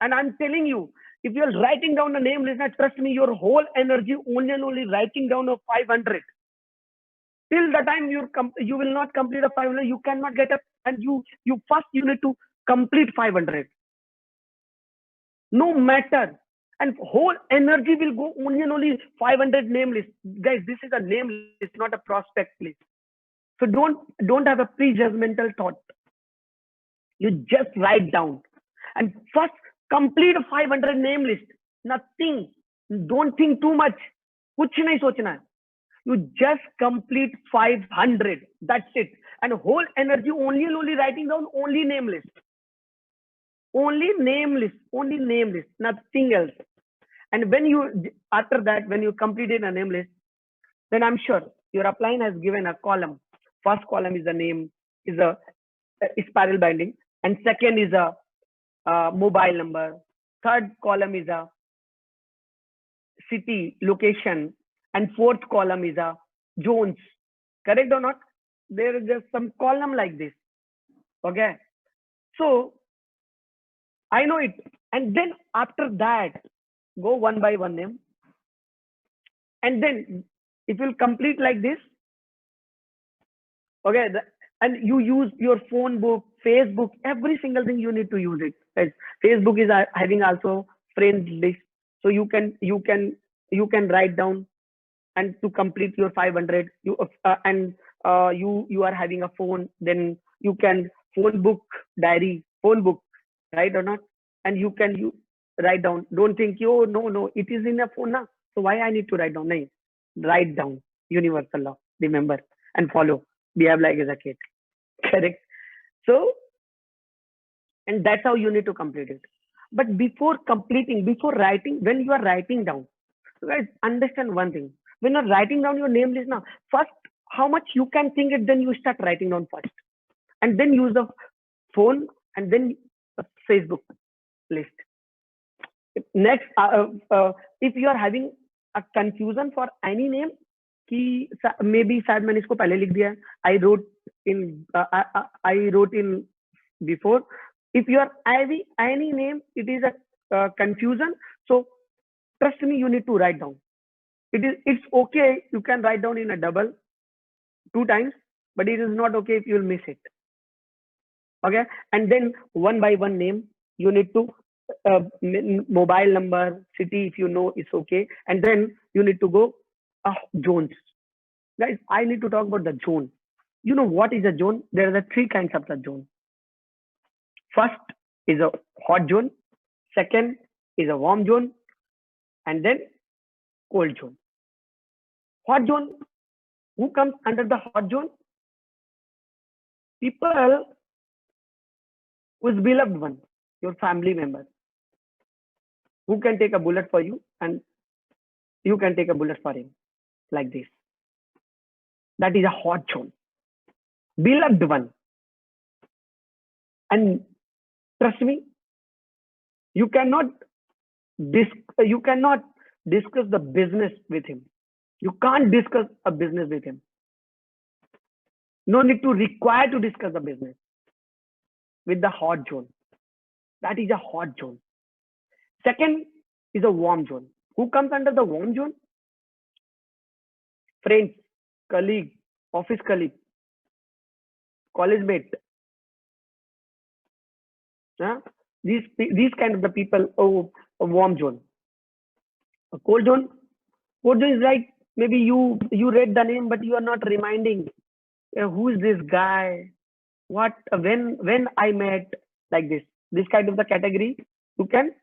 And I'm telling you, if you're writing down a name list, trust me, your whole energy only writing down of 500. till the time you will not complete a 500, you cannot get up. And you first you need to complete 500, no matter. And whole energy will go only and only 500 name list. Guys, this is a name list, not a prospect list. So don't have a prejudgmental thought. You just write down and first complete a 500 name list. Nothing. Don't think too much. कुछ नहीं सोचना है. You just complete 500. That's it. And whole energy only writing down only name list. Only name list. Only name list. Nothing else. And when after that, when you completed a name list, then I'm sure your upline has given a column. First column is the name, is a spiral binding, and second is a mobile number. Third column is a city, location, and fourth column is a zones. Correct or not? There is just some column like this. Okay. So I know it. And then after that, go one by one name. And then if you'll complete like this, okay, and you use your phone book, Facebook, every single thing you need to use it. Right? Facebook is having also friends list, so you can write down, and to complete your 500, you are having a phone, then you can phone book diary, phone book, right or not? And you write down. Don't think, oh no, it is in a phone now. So why I need to write down? No, write down. Universal law. Remember and follow. Behave like a kid. Correct. So, and that's how you need to complete it. But before writing, when you are writing down, so guys, understand one thing. When you're writing down your name list now, first how much you can think it, then you start writing down first, and then use the phone, and then Facebook list. Next, if you are having a confusion for any name, कि maybe शायद मैंने इसको पहले लिख दिया है, I wrote in before. If you are having any name, it is a confusion. So trust me, you need to write down. It's okay. You can write down in a double 2 times, but it is not okay if you will miss it. Okay, and then one by one name you need to mobile number, city, if you know, it's okay. And then you need to go zones. Guys, I need to talk about the zone. You know what is a zone? There are the 3 kinds of the zone. First is a hot zone, second is a warm zone, and then cold zone. Hot zone, who comes under the hot zone? People whose beloved one, your family member, who can take a bullet for you and you can take a bullet for him, like this. That is a hot zone. Beloved one. And trust me, you cannot discuss the business with him. You can't discuss a business with him. No need to require to discuss the business with the hot zone. That is a hot zone. Second is a warm zone. Who comes under the warm zone? Friends, colleague, office colleague, college mate. These kind of the people. A warm zone. A cold zone. Cold zone is like, maybe you read the name, but you are not reminding who is this guy, what, when I met, like this. This kind of the category you can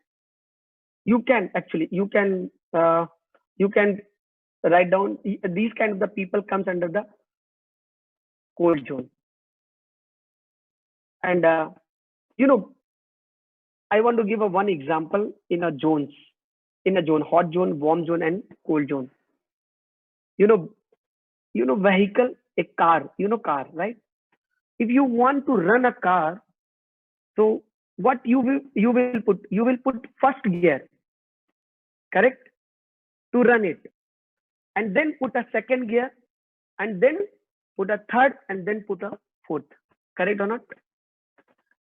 write down. These kind of the people comes under the cold zone. And I want to give one example in a zone, hot zone, warm zone, and cold zone. Vehicle, a car, car, right? If you want to run a car, so what you will put first gear, correct, to run it, and then put a second gear, and then put a third, and then put a fourth, correct or not?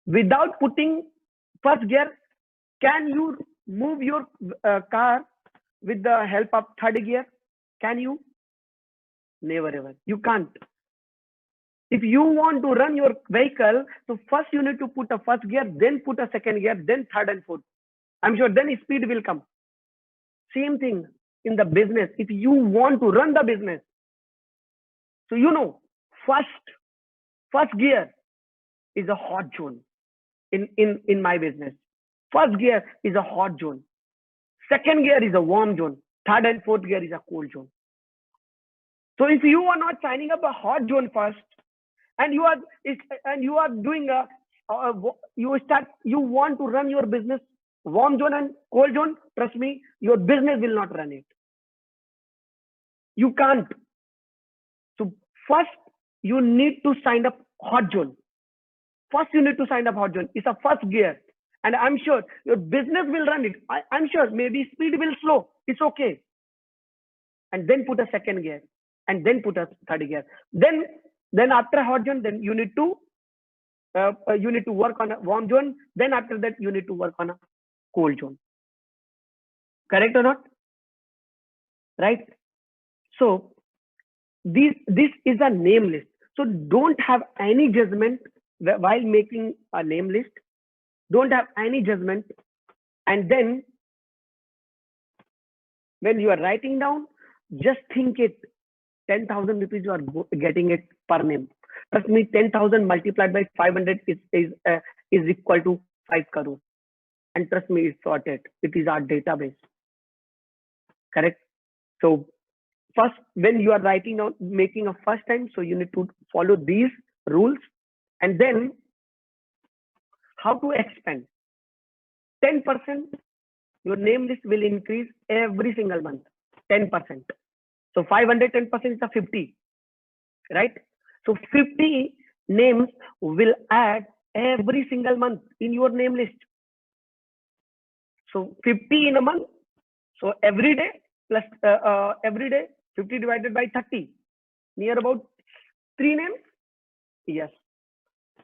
Without putting first gear, can you move your car with the help of third gear? Can you? Never ever. You can't. If you want to run your vehicle, so first you need to put a first gear, then put a second gear, then third and fourth. I'm sure then speed will come. Same thing in the business. If you want to run the business, so you know, first gear is a hot zone in my business. First gear is a hot zone. Second gear is a warm zone. Third and fourth gear is a cold zone. So if you are not signing up a hot zone first, and you are doing you want to run your business warm zone and cold zone, trust me, your business will not run it. You can't. So first you need to sign up hot zone. First you need to sign up hot zone. It's a first gear. And I'm sure your business will run it. I'm sure maybe speed will slow. It's okay. And then put a second gear. And then put a third gear. Then after hot zone, then you need to work on a warm zone. Then after that, you need to work on a cold zone. Correct or not? Right? So this is a name list. So don't have any judgment while making a name list. Don't have any judgment. And then when you are writing down, just think it. 10,000 rupees you are getting it per name. Trust me, 10,000 multiplied by 500 is equal to 5 crore. And trust me, it's sorted. It is our database. Correct? So first, when you are writing down, making a first time, so you need to follow these rules. And then how to expand. 10%, your name list will increase every single month. 10%. So 510% is a 50, right? So 50 names will add every single month in your name list. So 50 in a month. So every day plus every day 50 divided by 30, near about 3 names. Yes.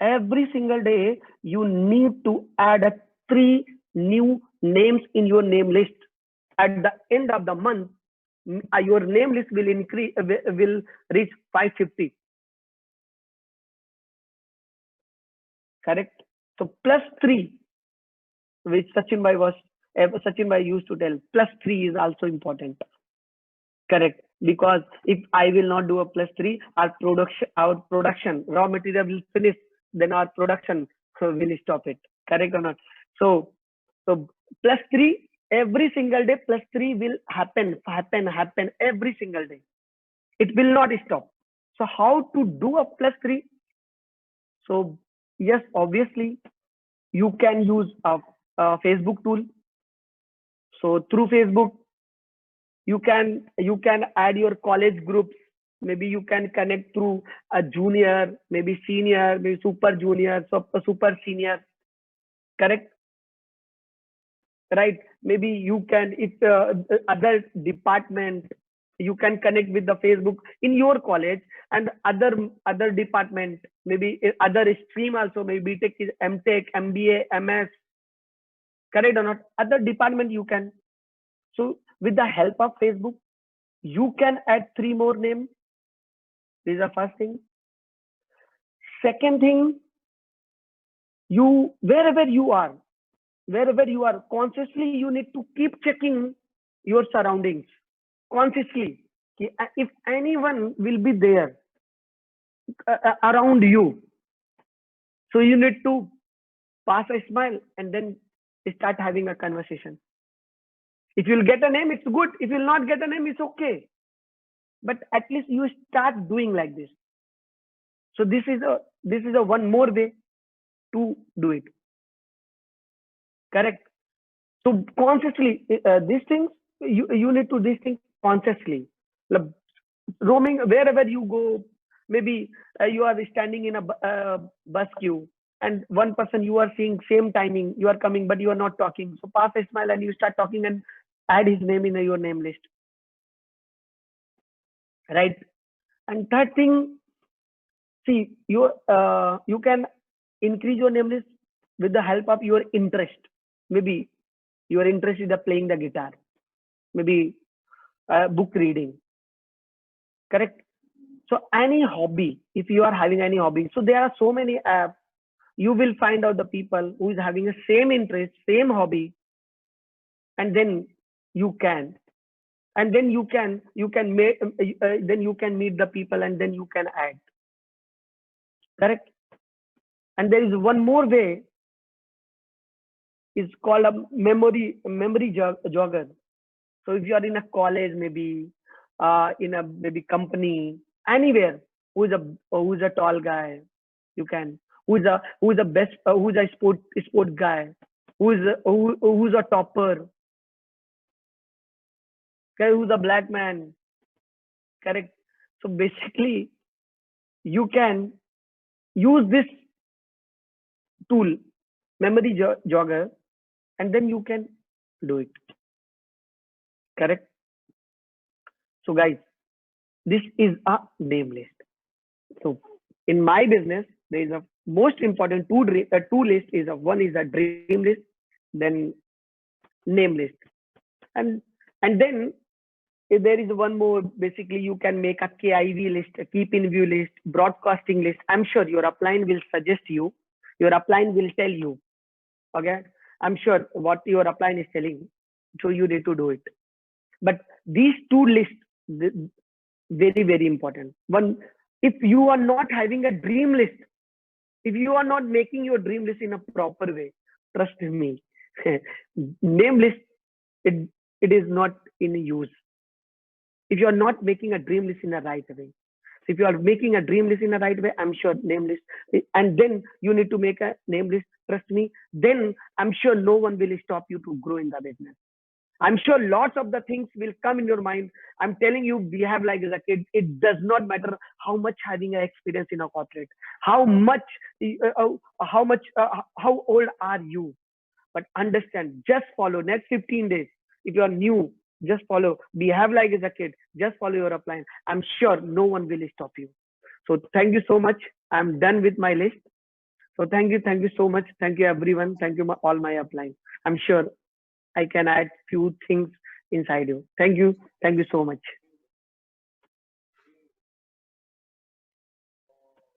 Every single day you need to add 3 new names in your name list. At the end of the month, your name list will increase, will reach 550. Correct? So plus 3, which Sachin Bhai used to tell, plus 3 is also important. Correct? Because if I will not do a plus 3, our production, raw material will finish, then our production will stop it. Correct or not? So plus 3. Every single day, plus 3 will happen every single day. It will not stop. So how to do a plus 3? So yes, obviously, you can use a Facebook tool. So through Facebook, you can add your college groups. Maybe you can connect through a junior, maybe senior, maybe super junior, super senior. Correct? Right? Maybe you can, if other department, you can connect with the Facebook in your college, and other department, maybe other stream also, maybe Tech is MTech, MBA, MS. Correct or not? Other department you can. So with the help of Facebook, you can add 3 more names. This is the first thing. Second thing, wherever you are, consciously you need to keep checking your surroundings. Consciously, if anyone will be there around you, so you need to pass a smile and then start having a conversation. If you'll get a name, it's good. If you'll not get a name, it's okay. But at least you start doing like this. So this is a one more way to do it. Correct? So consciously, these things, you need to do these things consciously. Roaming wherever you go, maybe you are standing in a bus queue, and one person you are seeing same timing, you are coming, but you are not talking. So pass a smile and you start talking and add his name in your name list. Right? And third thing, see, you can increase your name list with the help of your interest. Maybe your interest is playing the guitar, maybe book reading. Correct? So any hobby, if you are having any hobby, so there are so many apps, you will find out the people who is having the same interest, same hobby, and then you can then you can make then you can meet the people, and then you can add. Correct. And there is one more way, is called a memory jogger. So if you are in a college, maybe in a maybe company, anywhere, who's a tall guy, you can, who's a best, who's a sport guy, who's a topper, okay, who's a black man. Correct. So basically, you can use this tool, memory jogger, and then you can do it. Correct. So guys, this is a name list. So in my business, there is a most important two list. Is one is a dream list, then name list, and then if there is one more. Basically, you can make a KIV list, a keep in view list, broadcasting list. I'm sure your upline will suggest you. Your upline will tell you. Okay, I'm sure what your upline is telling, so you need to do it. But these two lists, very, very important. One, if you are not having a dream list, if you are not making your dream list in a proper way, trust me, name list, it is not in use. If you are not making a dream list in the right way. So if you are making a dream list in the right way, I'm sure name list, and then you need to make a name list, trust me, then I'm sure no one will stop you to grow in the business. I'm sure lots of the things will come in your mind. I'm telling you, we have like as a kid, it does not matter how much having an experience in a corporate, how old are you, but understand, just follow next 15 days. If you are new, just follow. Behave like as a kid. Just follow your upline. I'm sure no one will stop you. So thank you so much. I'm done with my list. So thank you so much. Thank you everyone. Thank you all my upline. I'm sure I can add few things inside you. Thank you so much.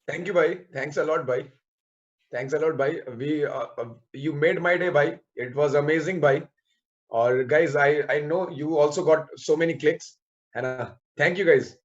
Thank you, bhai. Thanks a lot, bhai. Thanks a lot, bhai. You made my day, bhai. It was amazing, bhai. Or guys, I know you also got so many clicks, and thank you guys.